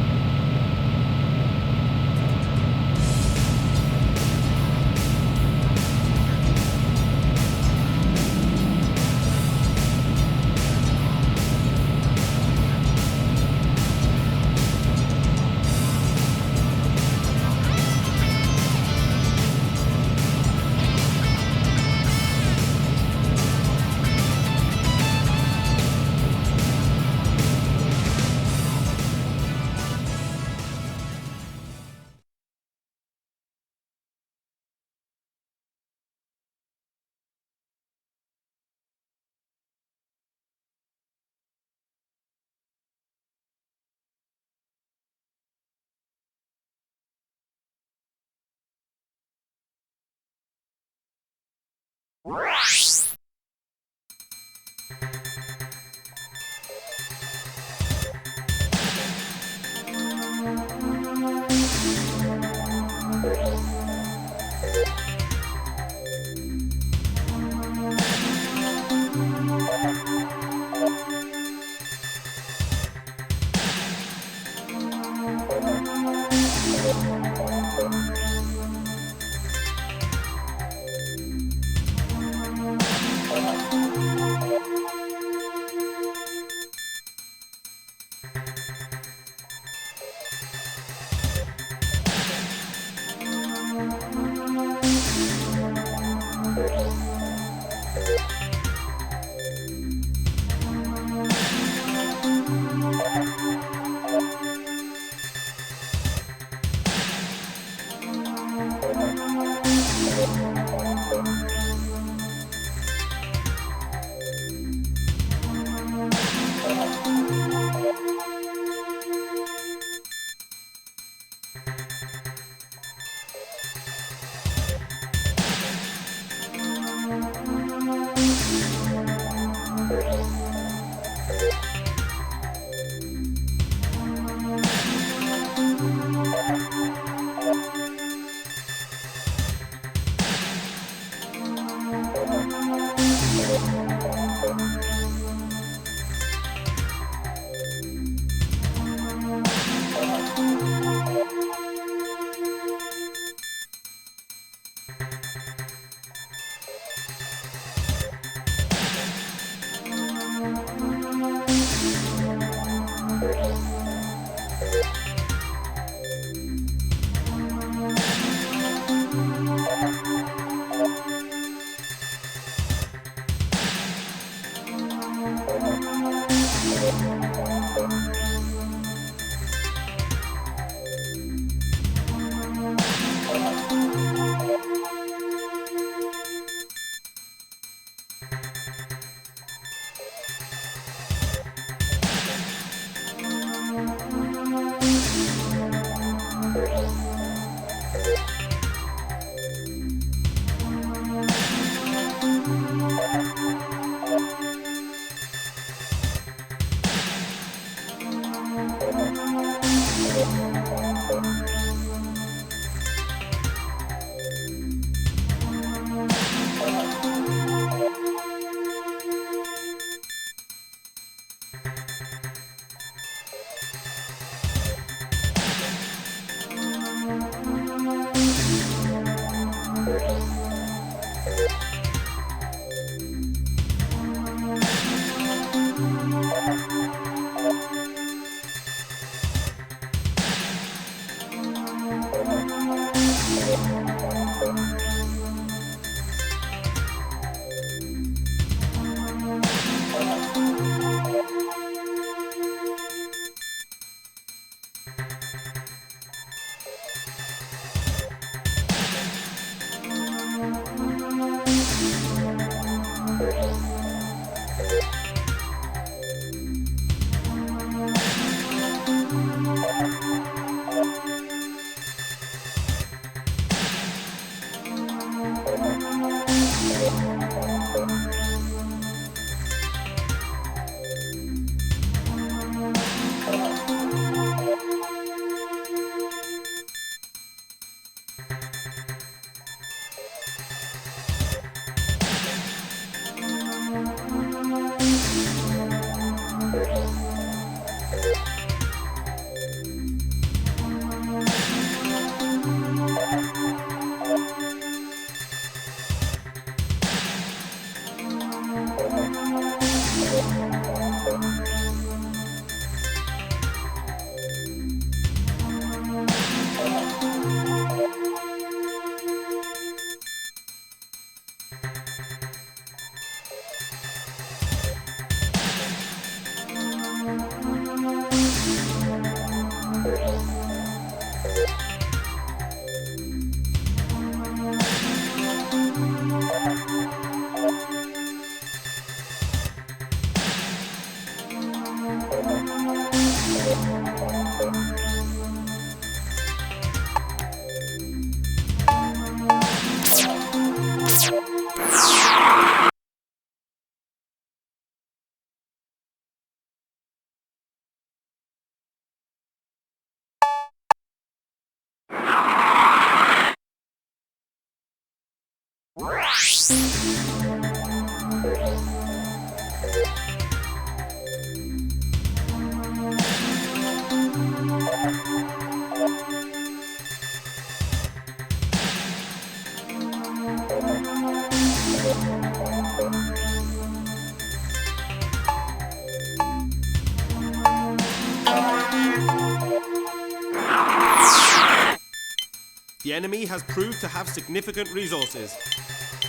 The enemy has proved to have significant resources.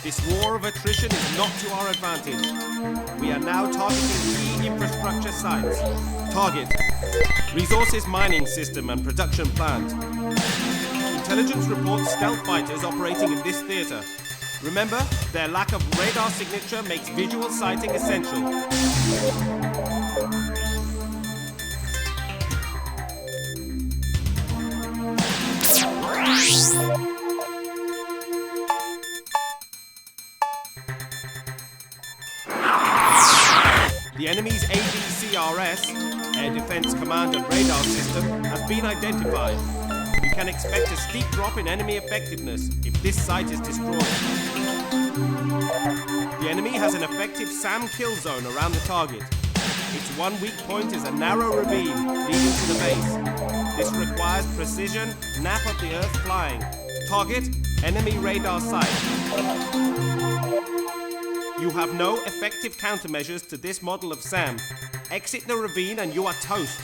This war of attrition is not to our advantage. We are now targeting key infrastructure sites. Target: resources mining system and production plant. Intelligence reports stealth fighters operating in this theater. Remember, their lack of radar signature makes visual sighting essential. The enemy's ADCRS, Air Defense Command and Radar System, has been identified. We can expect a steep drop in enemy effectiveness if this site is destroyed. The enemy has an effective SAM kill zone around the target. Its one weak point is a narrow ravine leading to the base. This requires precision, nap of the earth flying. Target: enemy radar site. You have no effective countermeasures to this model of SAM. Exit the ravine and you are toast.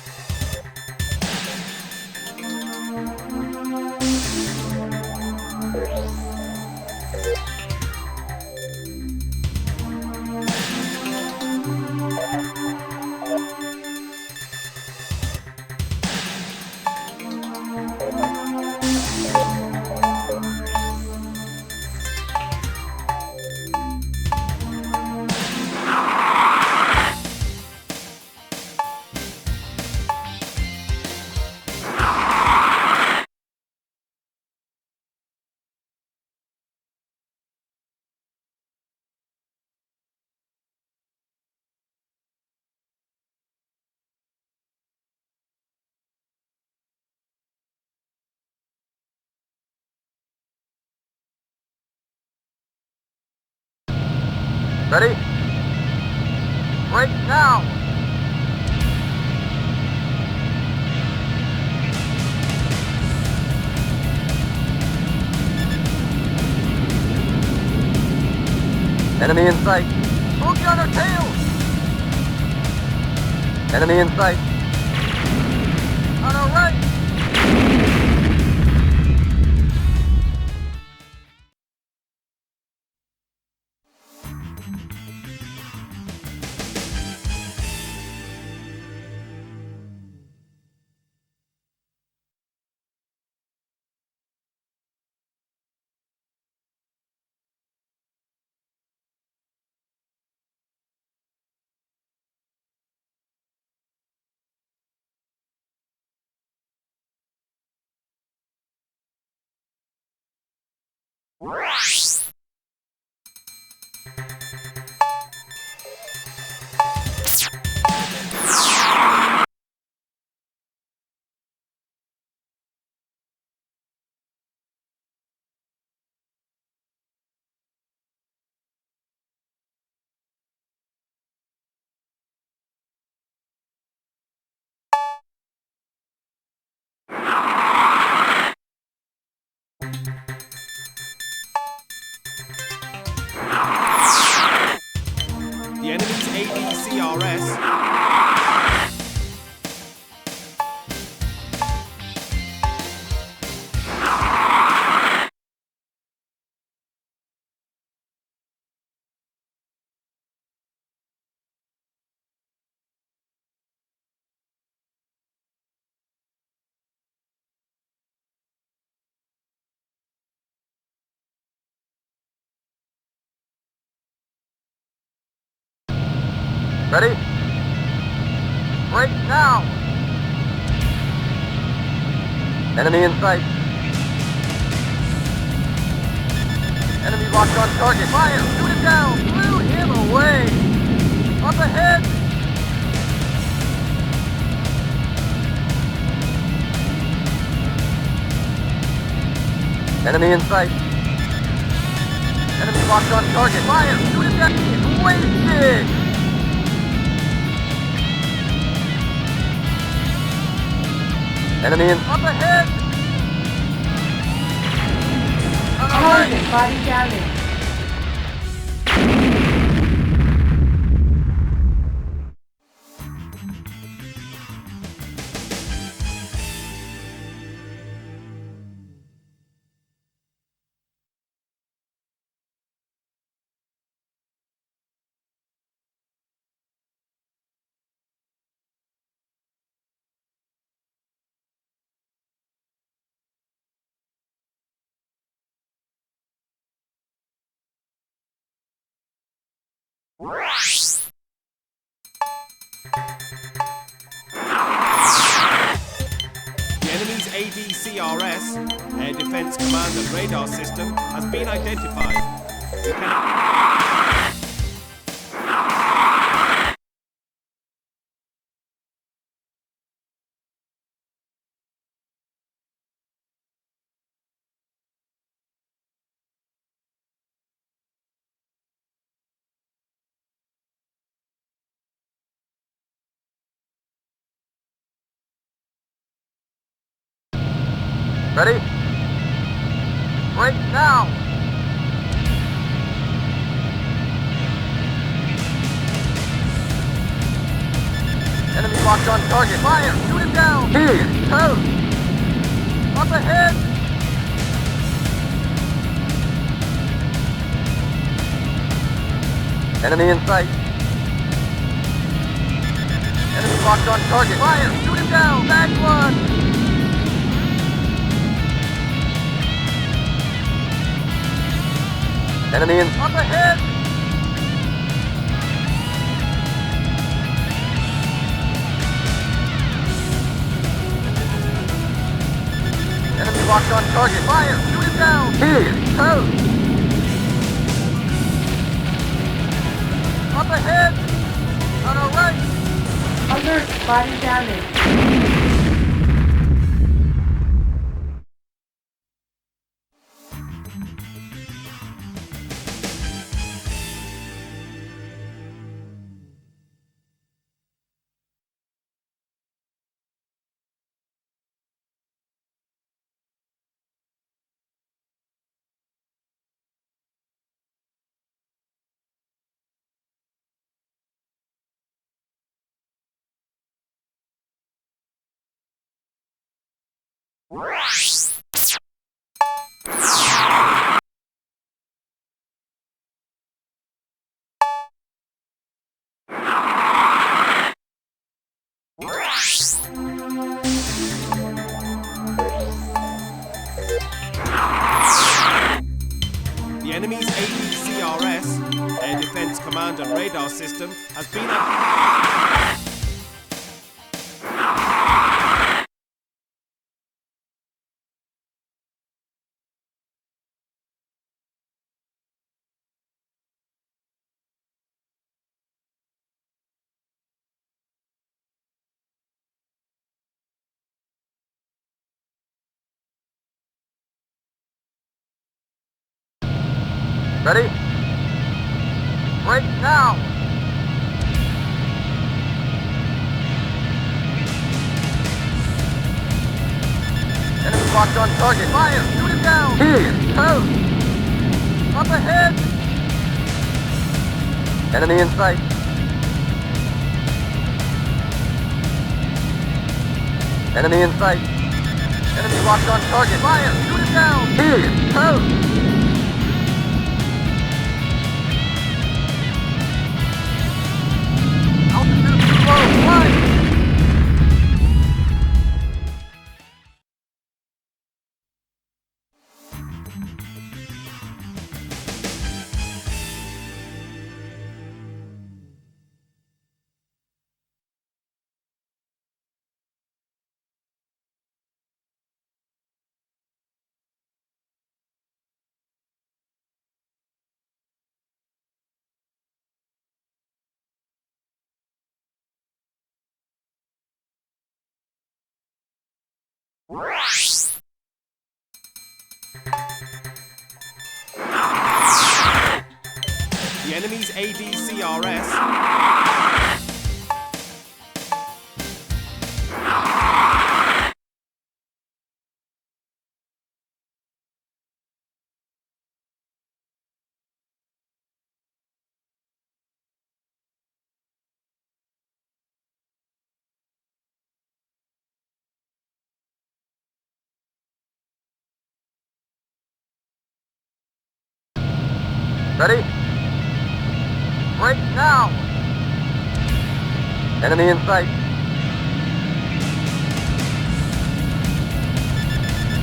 Ready? Break now! Enemy in sight. Boogie on our tails! Enemy in sight. On our right! The enemy's ADCRS. Ready? Break now! Enemy in sight. Enemy locked on target. Fire! Shoot it down! Blew him away! Up ahead! Enemy in sight. Enemy locked on target. Fire! Shoot it down! Wasted! Enemy in... Up ahead! On the right! Target body damage. The enemy's ADCRS, Air Defense Command and Radar System, has been identified. You can... Ready? Break now! Enemy locked on target. Fire! Shoot him down! Toast! Up ahead! Enemy in sight. Enemy locked on target. Fire! Shoot him down! Back one! Enemy in... Up ahead! Enemy locked on target. Fire! Shoot him down! Toast! Up ahead! On our right! Alert body damage. The enemy's ADCRS, Air Defense Command and Radar System, has been... Ready? Break now! Enemy locked on target. Fire! Shoot him down! Toast! Up ahead! Enemy in sight. Enemy in sight. Enemy locked on target. Fire! Shoot him down! Toast! Altitude too low. Fly! The enemy's ADCRS Ready? Break now! Enemy in sight.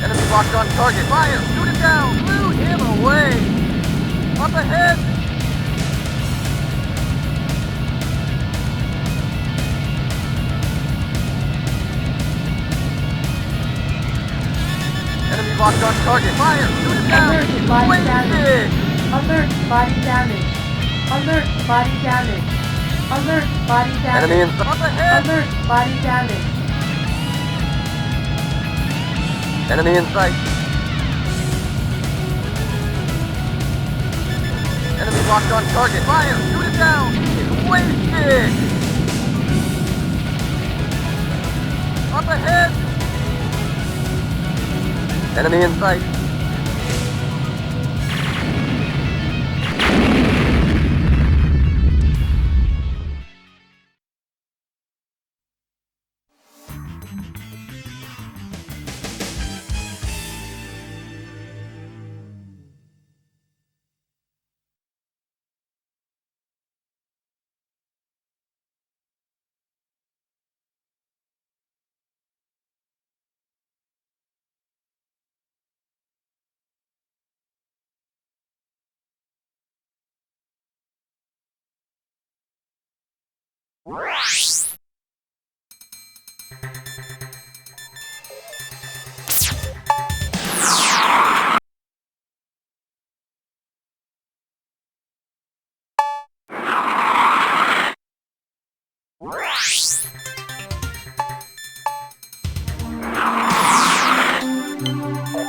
Enemy locked on target. Fire! Shoot it down! Blew him away! Up ahead! Enemy locked on target. Fire! Shoot it down! Alert, body Wasted! damage. Alert, body damage. Alert, body damage. Alert, body damage. Enemy in sight. Up ahead! Alert, body damage. Enemy in sight. Enemy locked on target. Fire! Shoot it down! It's wasted! Up ahead! Enemy in sight.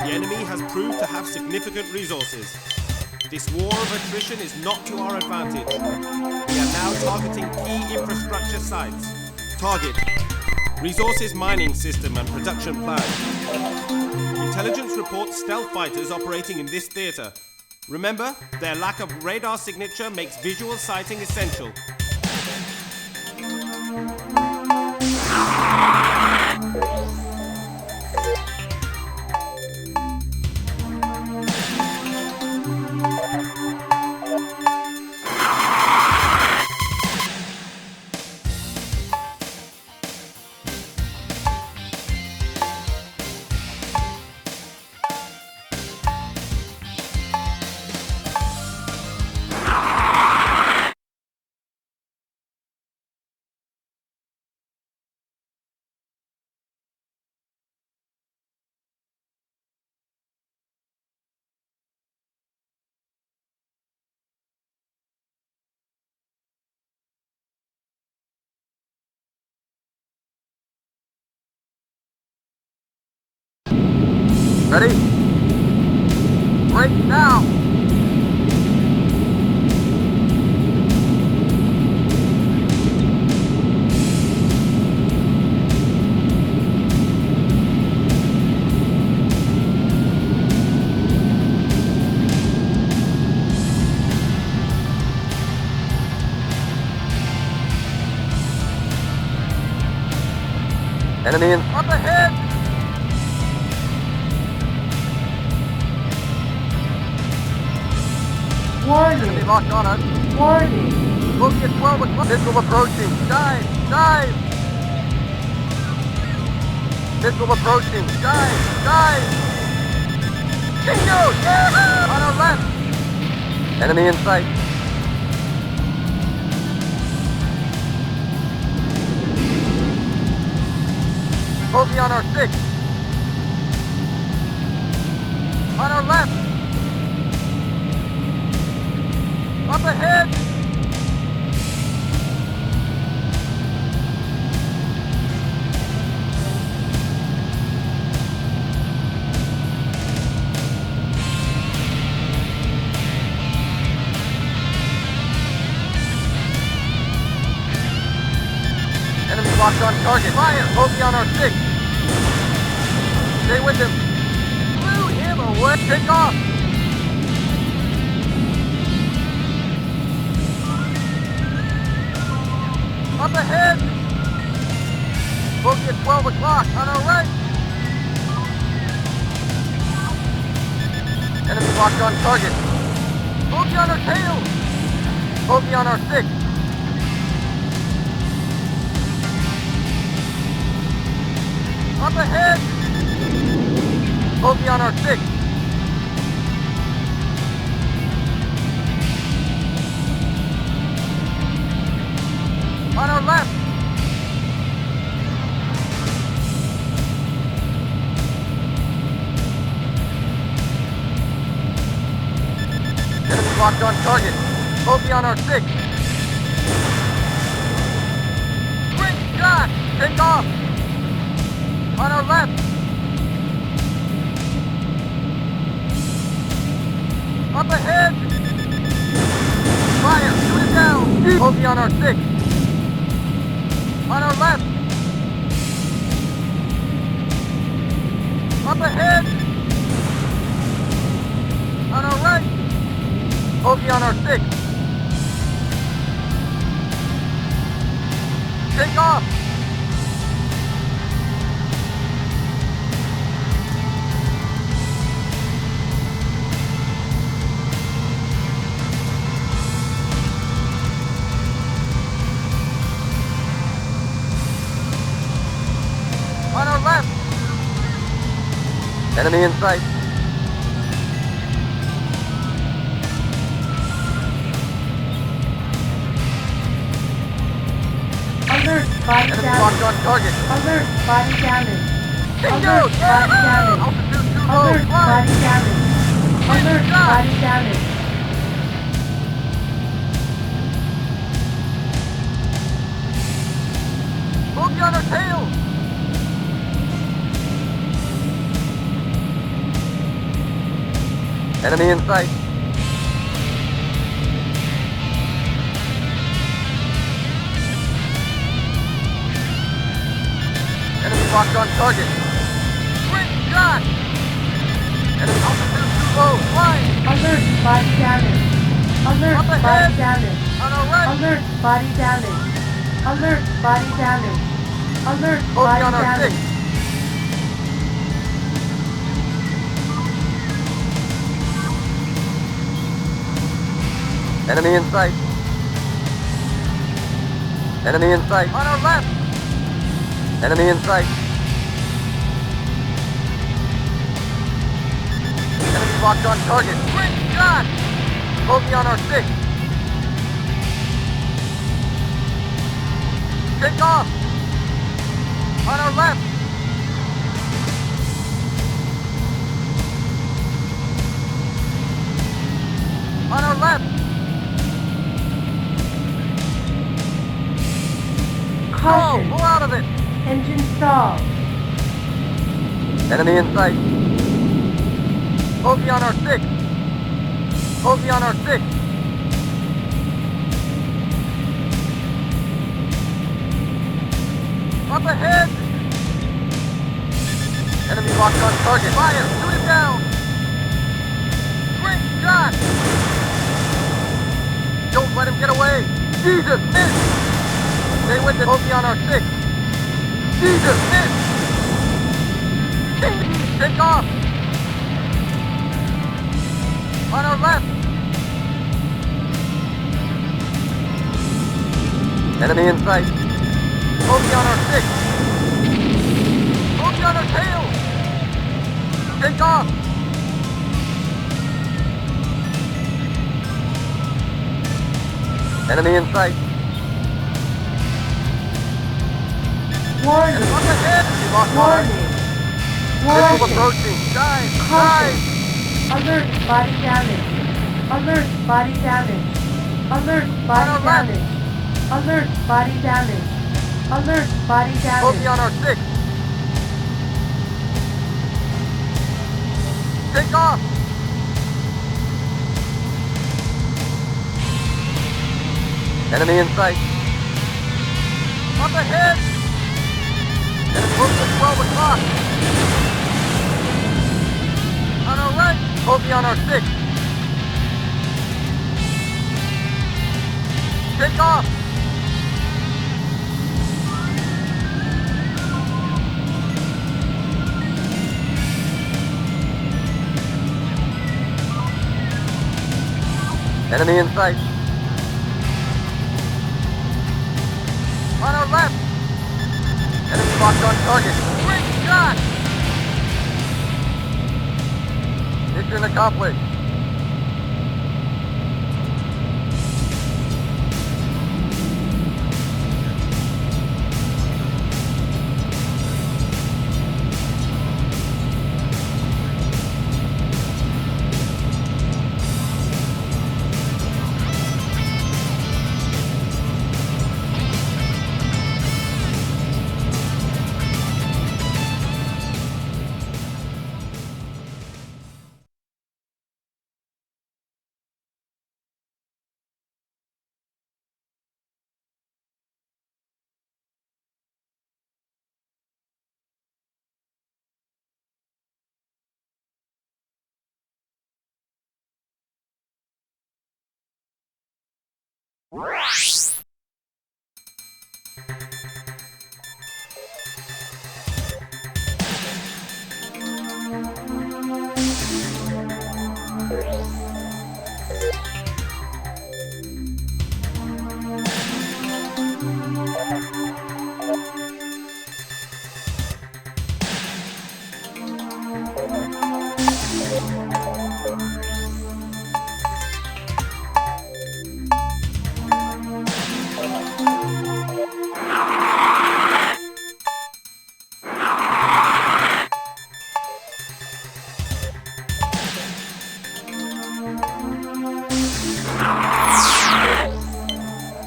The enemy has proved to have significant resources. This war of attrition is not to our advantage. We are now targeting key infrastructure sites. Target: resources mining system and production plan. Intelligence reports stealth fighters operating in this theater. Remember, their lack of radar signature makes visual sighting essential. Ready? Break now! Enemy in up ahead! Enemy Warning. locked on us. Warning. Bogey at 12 o'clock. Missile approaching. Dive! Dive! Missile approaching. Dive! Dive! Bingo! Yeah! On our left! Enemy in sight. Bogey on our 6. On our left! Up ahead! locked on target. Fire! Bogey on our 6. Stay with him. Blew him away. Take off. Up ahead. Bogey at 12 o'clock on our right. Enemy locked on target. Bogey on our tail. Bogey on our 6. Up ahead. Bogey on our 6. On our left. Enemy locked on target. Bogey on our 6. Great shot! Take off! On our left. Up ahead. Fire! Shoot it down! Bogey on our 6. On our left. Up ahead. On our right. Bogey on our 6. Take off. On our left. Enemy in sight. Alert, body Enemy damage. locked on target. Alert, body damage. Bingo! Alert, body damage. Altitude too low. Alert, Fly. body damage. Alert, body damage. Bogey on our tail. Enemy in sight. Enemy locked on target. Great shot! Enemy altitude too low. Flying. Alert, body damage. Alert, Up body ahead. damage. On our right. Alert, body damage. Alert, body damage. Alert, Bogey body on our 6. damage. Enemy in sight. Enemy in sight. On our left. Enemy in sight. Enemy locked on target. Great shot! Bogey on our 6. Take off. On our left. On our left. Caution, Pull out of it. engine stall. Enemy in sight. Bogey on our 6. Bogey on our 6. Up ahead. Enemy locked on target. Fire! Shoot it down. Great shot. Don't let him get away. Jesus, miss. Stay with it. Bogey on our 6. Jesus, miss. Take off. On our left. Enemy in sight. Bogey on our 6. Bogey on our tail. Take off. Enemy in sight. Warning, Enemy up ahead. We lost warning, Missile warning. approaching. Dive. Caution. Dive. Alert, body damage. Alert, body damage. Alert, body On our left. damage. Alert, body damage. Alert, body damage. Bogey on our 6. Take off. Enemy in sight. Up ahead. Enemy bogey at 12 o'clock. On our right. Bogey on our 6. Take off. Enemy in sight. On our left. Enemy locked on target. Great shot! Mission accomplished.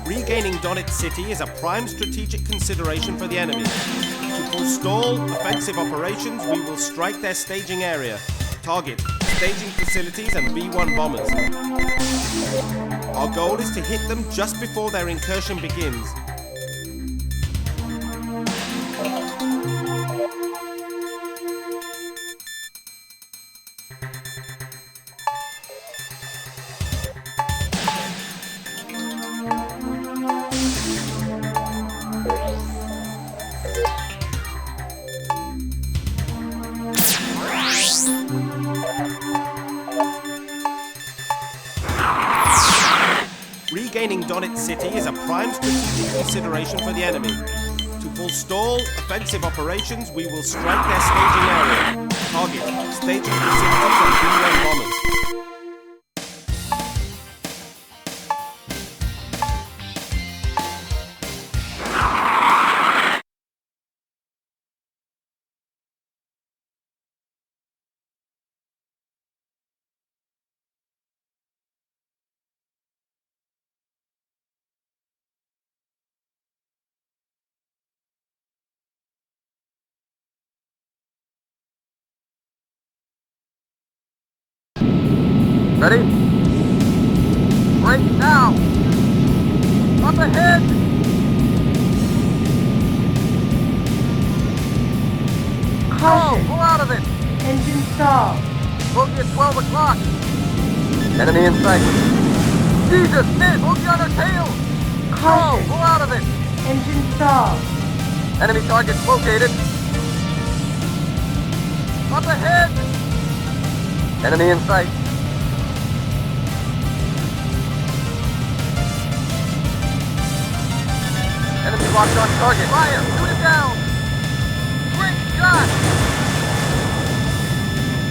Regaining Donetsk City is a prime strategic consideration for the enemy. To forestall offensive operations, we will strike their staging area. Target, staging facilities and B-1 bombers. Our goal is to hit them just before their incursion begins. Regaining Donetsk City is a prime strategic consideration for the enemy. To forestall offensive operations, we will strike their staging area. Target, staging facilities and B-1 bombers. Ready? Break now! Up ahead! Caution! Pull out of it! Engine stall. Bogey at 12 o'clock! Enemy in sight! Jesus! Hit! Bogey on our tail! Caution! Pull out of it! Engine stall. Enemy targets located! Up ahead! Enemy in sight! Enemy locked on target. Fire! Shoot it down! Great shot!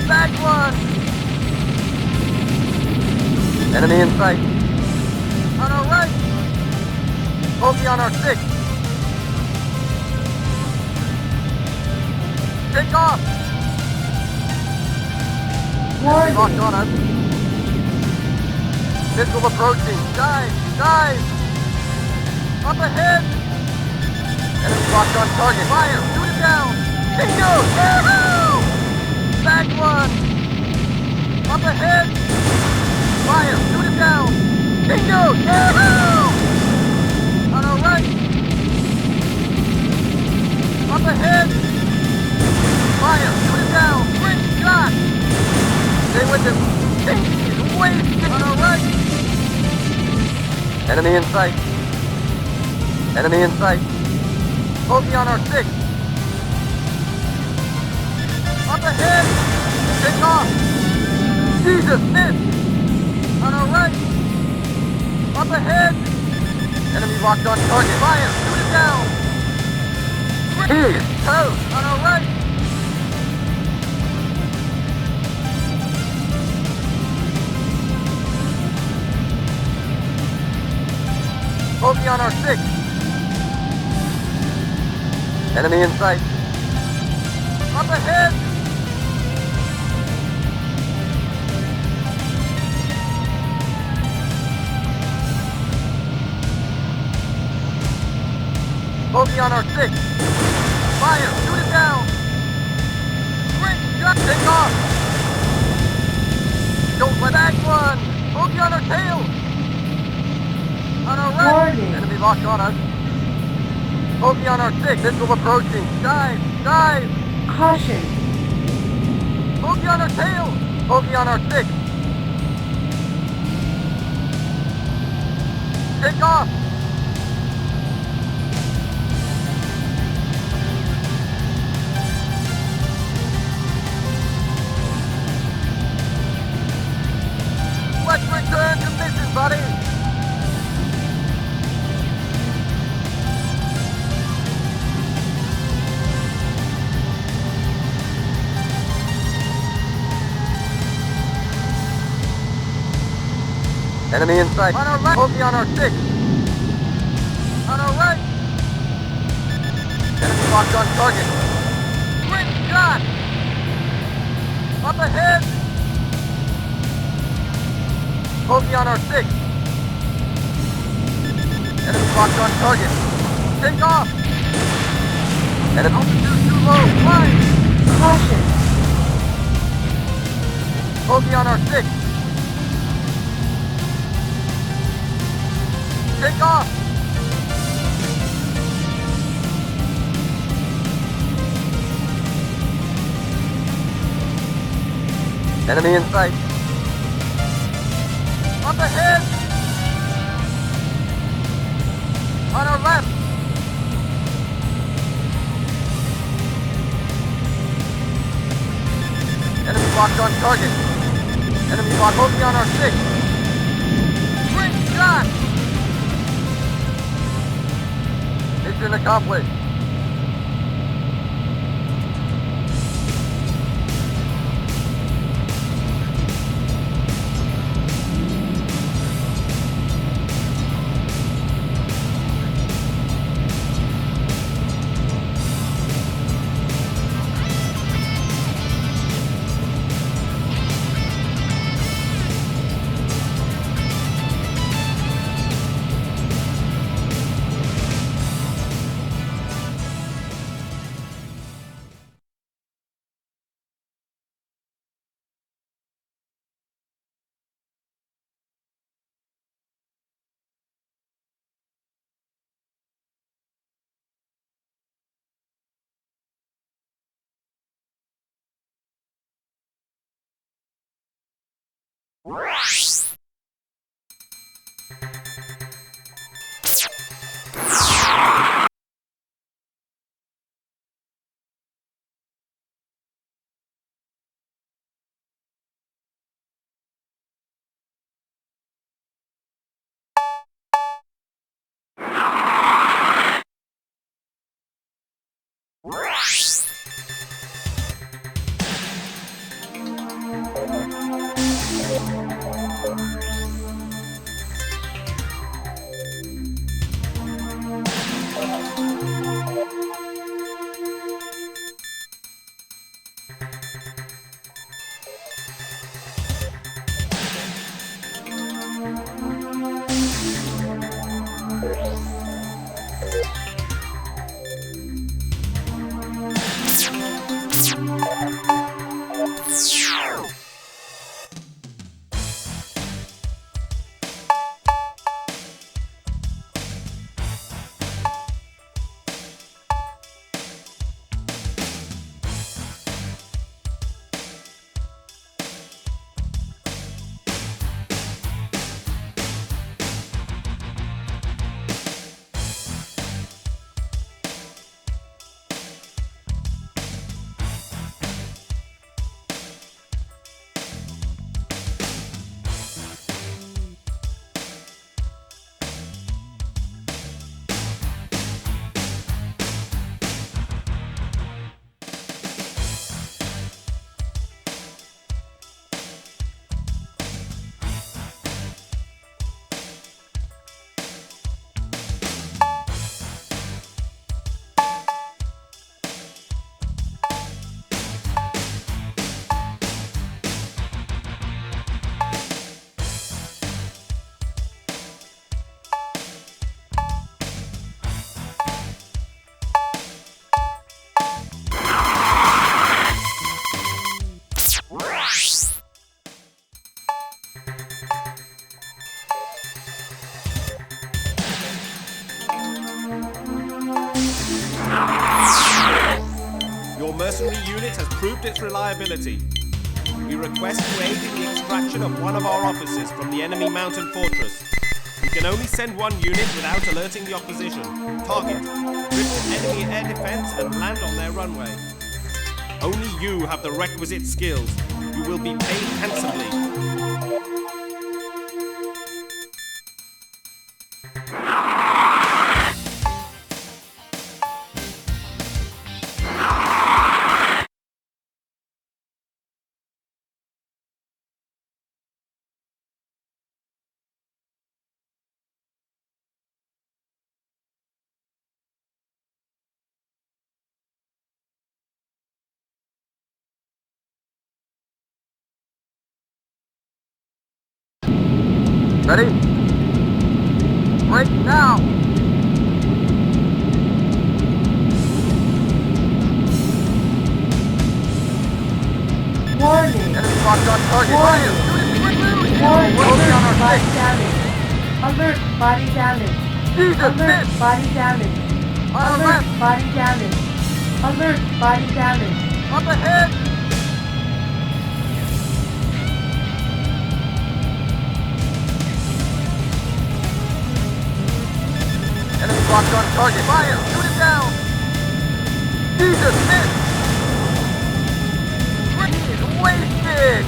Back one! Enemy in sight. On our right! Bogey on our 6. Take off! Enemy locked on us. Missile approaching. Dive! Dive! Up ahead! Enemy locked on target. Fire! Shoot it down! Bingo! Yahoo! Back one! Up ahead! Fire! Shoot it down! Bingo! Yahoo! On our right! Up ahead! with him! He's wasted! On our right! Enemy in sight! Enemy in sight! Bogey on our 6! Up ahead! Take off! Jesus, missed! On our right! Up ahead! Enemy locked on target! Fire! Shoot it down! He is toast! On our right! Bogey on our 6! Enemy in sight! Up ahead! Bogey on our 6! Fire! Shoot it down! Great shot! Take off! Don't let that one! Bogey on our tail! On our right! Warning. Enemy locked on us! Bogey on our 6! Missile approaching! Dive! Dive! Caution. Bogey on our tail! Bogey on our 6! Take off! Let's return to mission, buddy! Enemy in sight. On our right. Bogey on our 6. On our right. Enemy locked on target. Great shot! Up ahead. Bogey on our 6. Enemy locked on target. Take off! Enemy altitude too low. Fly! Caution. Bogey on our 6. Take off! Enemy in sight. Up ahead! On our left! Enemy locked on target. Enemy locked Bogey on our 6. Great shot! Mission accomplished. your mercenary unit has proved its reliability. We request you aid in the extraction of one of our officers from the enemy mountain fortress. You can only send one unit without alerting the opposition. Target: drift enemy air defense and land on their runway. Only you have the requisite skills. You will be paid handsomely. Ready? Break now! Warning! Enemy locked on target. Fire! Warning! Bogey on our Body six. damage. Alert! Body damage. Jesus, Alert! miss! Body damage. On our Alert! left! Body damage. Alert! Body damage. Up ahead! Enemy locked on target. Fire! Shoot it down! Jesus, miss! Freaking wasted!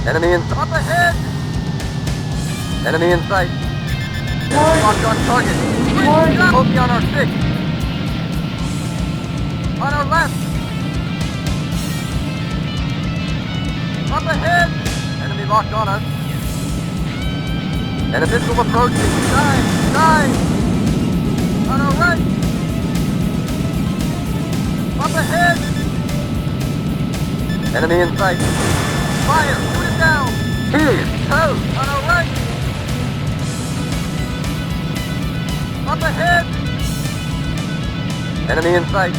Enemy in up ahead! Enemy in sight. Enemy locked on target. Bogey on our six. On our left. Up ahead! Enemy locked on us. Enemy missile approaching. Nine! On our right. Up ahead! Enemy in sight. Fire! Shoot it down! Toast! On our right! Up ahead! Enemy in sight.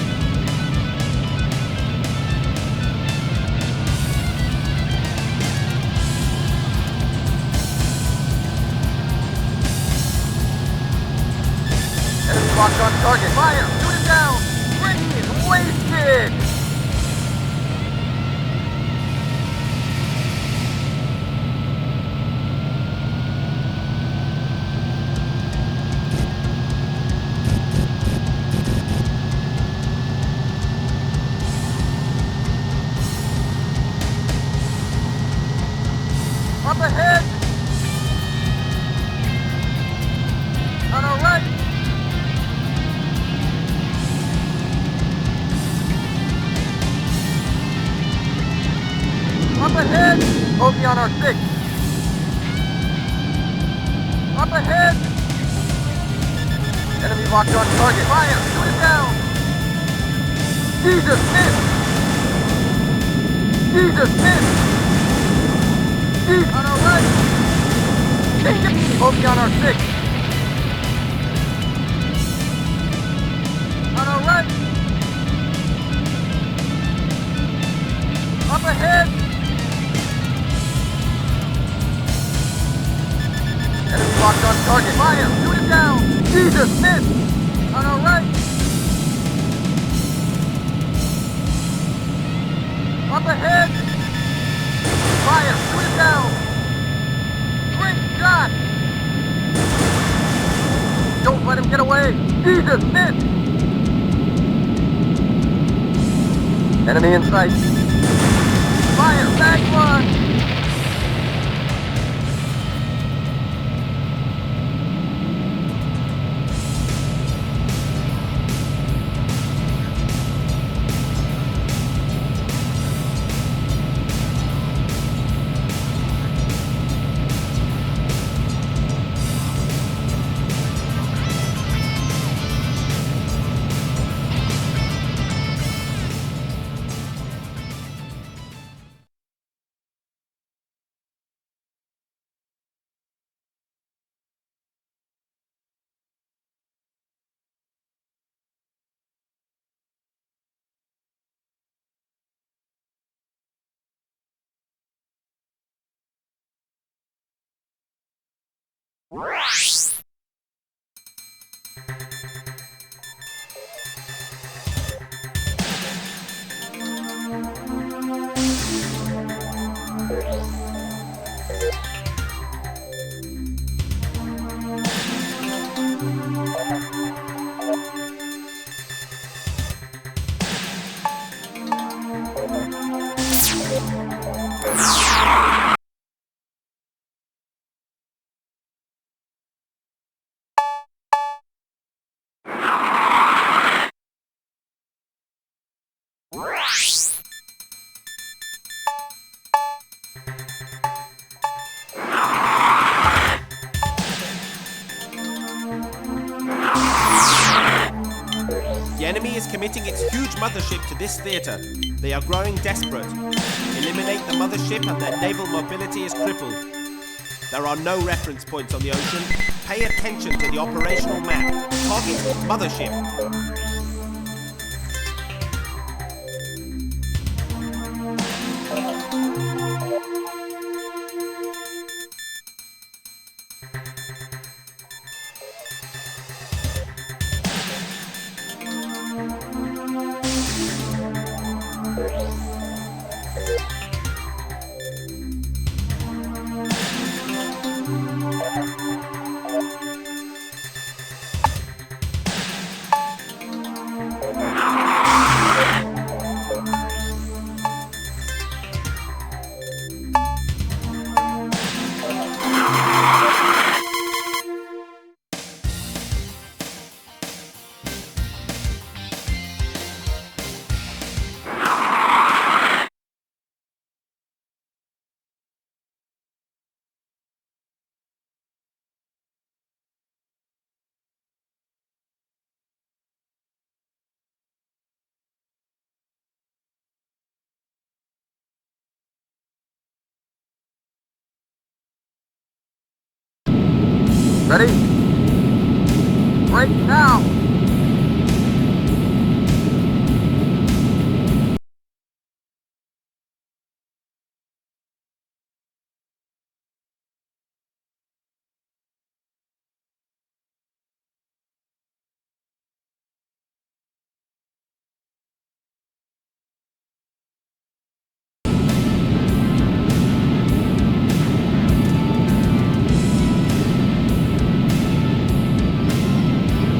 Enemy locked on target. Fire! Shoot it down! Freaking wasted! Up ahead! On our right! Up ahead! Bogey on our six! Up ahead! Enemy locked on target. Fire! Shoot it down! Jesus, miss! Jesus, miss! On our right! Bogey on our six! On our right! Up ahead! Enemy locked on target. Fire! Shoot it down! Jesus, miss! On our right! Up ahead! Fire! Shoot it down! Great shot! Don't let him get away! Jesus, miss! Enemy in sight! Fire! Back one! The enemy is committing its huge mothership to this theater. They are growing desperate. Eliminate the mothership and their naval mobility is crippled. There are no reference points on the ocean. Pay attention to the operational map. Target mothership. Ready? Break now!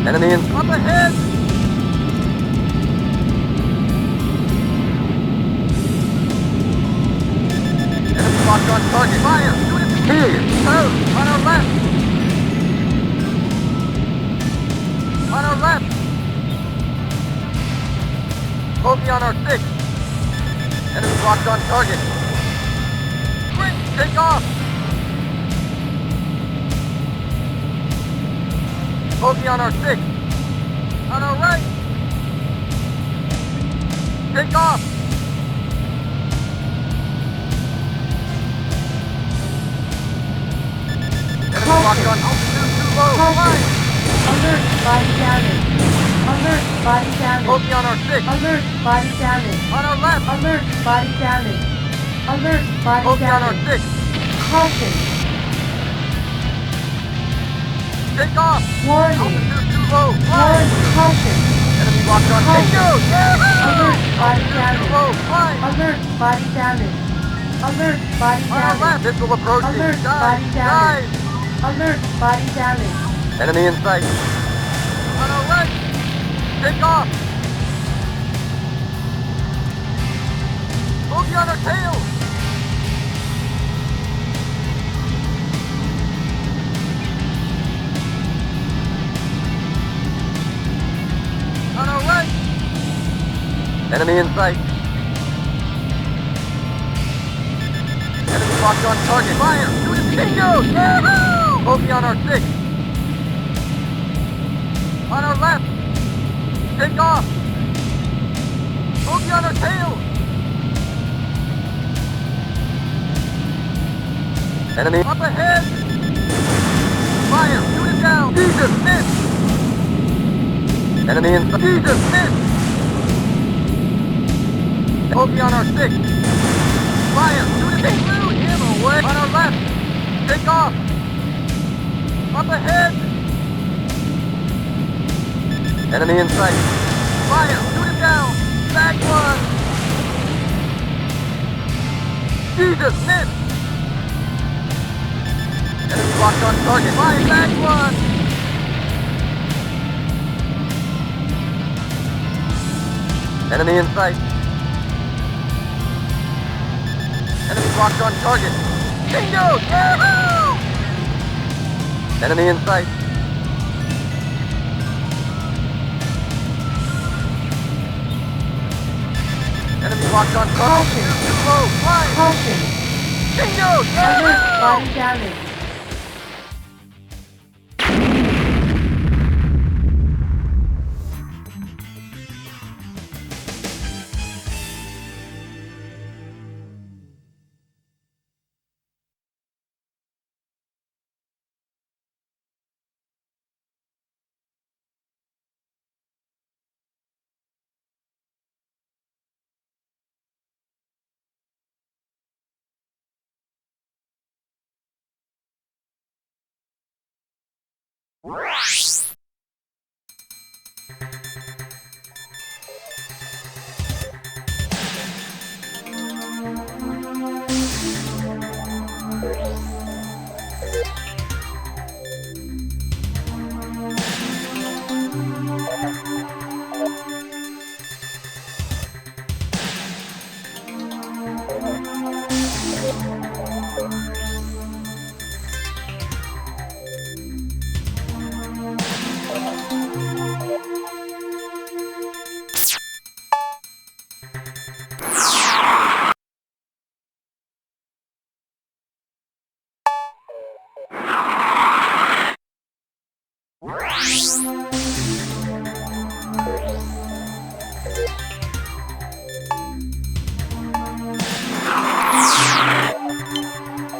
Enemy in up ahead! Enemy locked on target. Fire! Shoot it! Here! Two! On our left! On our left! Bogey on our 6! Enemy locked on target. Quick! Take off! Bogey on our 6. On our right. Take off. Enemy locked on altitude too low. Fire. Alert, body damage. Alert, body damage. Bogey on our 6. Alert, body damage. On our left. Alert, body damage. Alert, body Bogey on our damage. 6. Caution. Take off. Warning. Altitude too low. Fire. Warning, caution. Enemy locked on Caution. Bingo. Alert, body Altitude too damage. low. Fire. Alert, body damage. Alert, body On our damage. left. Missile approaching. Alert, Dive. body damage. Dive. Alert, body damage. Enemy in sight. On our right. Take off. Bogey on our tail. On our right. Enemy in sight. Enemy locked on target. Fire. Shoot it. Bingo. Yahoo! Bogey on our 6. On our left. Take off. Bogey on our tail. Enemy up ahead. Fire. Shoot it down. Jesus, miss. Enemy in. Jesus, miss. Bogey on our 6. Fire. Shoot it. Blew him away. On our left. Take off. Up ahead! Enemy in sight. Fire! Shoot it down! Back one! Jesus, miss! Enemy locked on target. Fire! Back one! Enemy in sight. Enemy locked on target. Bingo! Yahoo! Enemy in sight. Enemy locked on target. Caution. Too low. Fire! Caution. Bingo! Alert, Yahoo! body damage.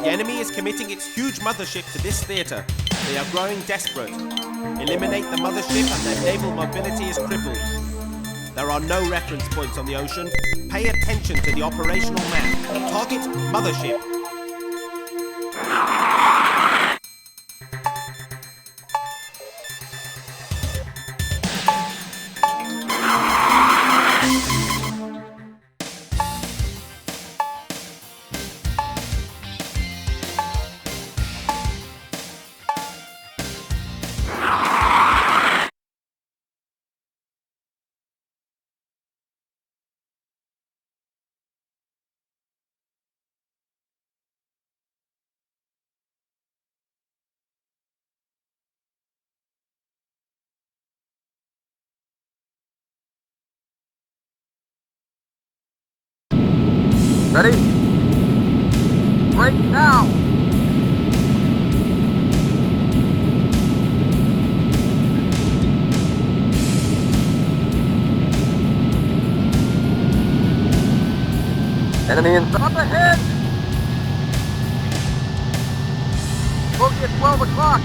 The enemy is committing its huge mothership to this theater. They are growing desperate. Eliminate the mothership and their naval mobility is crippled. There are no reference points on the ocean. Pay attention to the operational map. Target mothership. Ready? Break now! Enemy in up ahead! Bogey at 12 o'clock!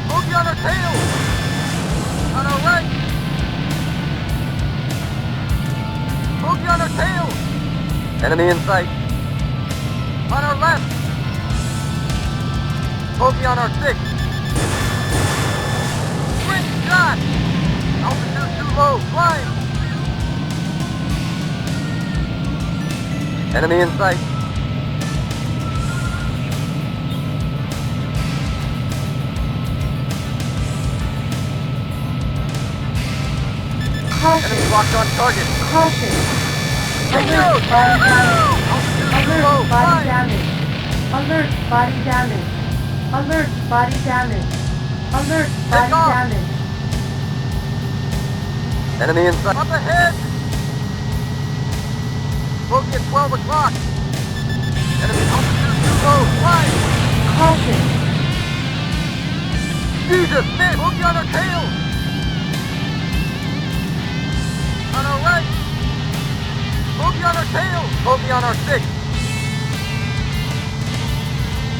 Bogey on our tail! On our right! Bogey on our tail! Enemy in sight. On our left. Bogey on our 6. Great shot! Altitude too low. Climb! Enemy in sight. Caution. Enemy locked on target. Caution. Bingo! Alert, body damage. Altitude too low. Alert, body Climb! damage. Alert, body damage. Alert, body damage. Alert, body off. damage. Enemy in sight. Up ahead! Bogey at 12 o'clock. Enemy altitude too low. Climb! Caution. Jesus, miss! Bogey on our tail! On our right! Bogey on our tail! Bogey on our 6!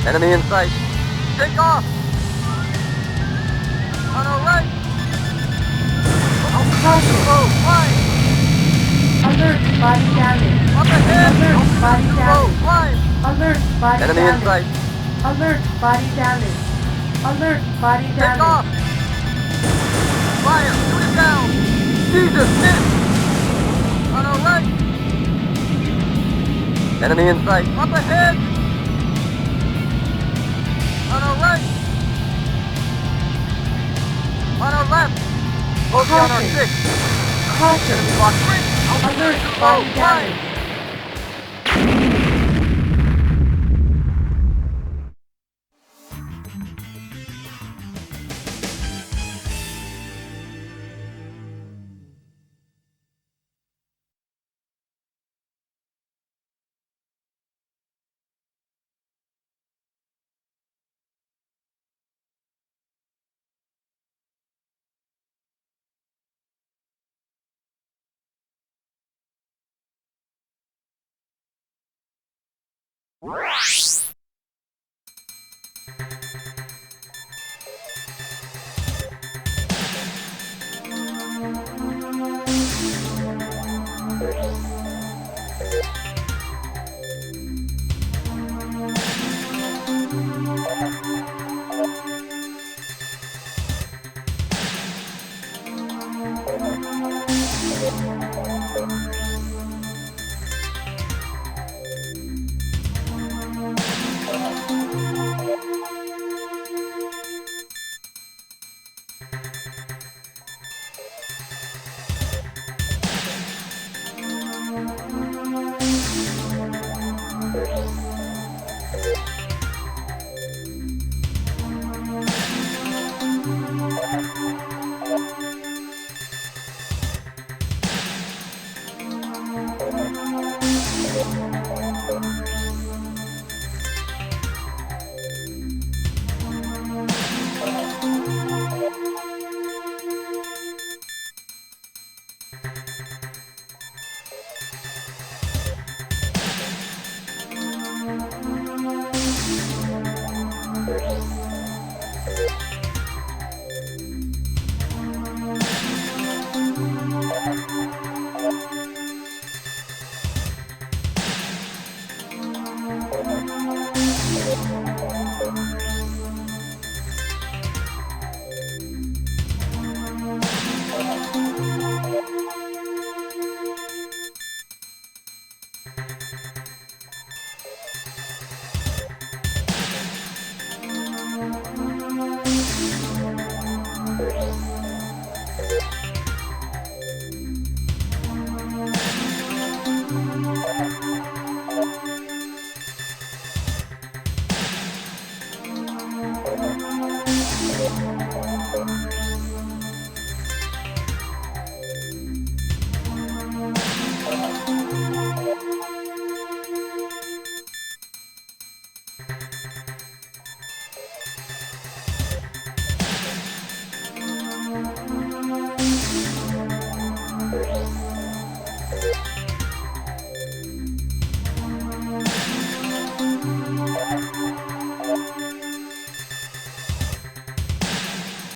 Enemy in sight! Take off! On our right! Caution. Low, climb! Alert, body damage. Up ahead! Alert, body Too low, damage. climb! Alert, body Enemy in damage. sight! Alert, body damage. Alert, body Take damage. off! Fire! Shoot it down! Jesus, miss! On our right! Enemy in sight! Up ahead! On our right! On our left! Bogey on our Caution. 6! Caution. Enemy block 3! Alert, body damage.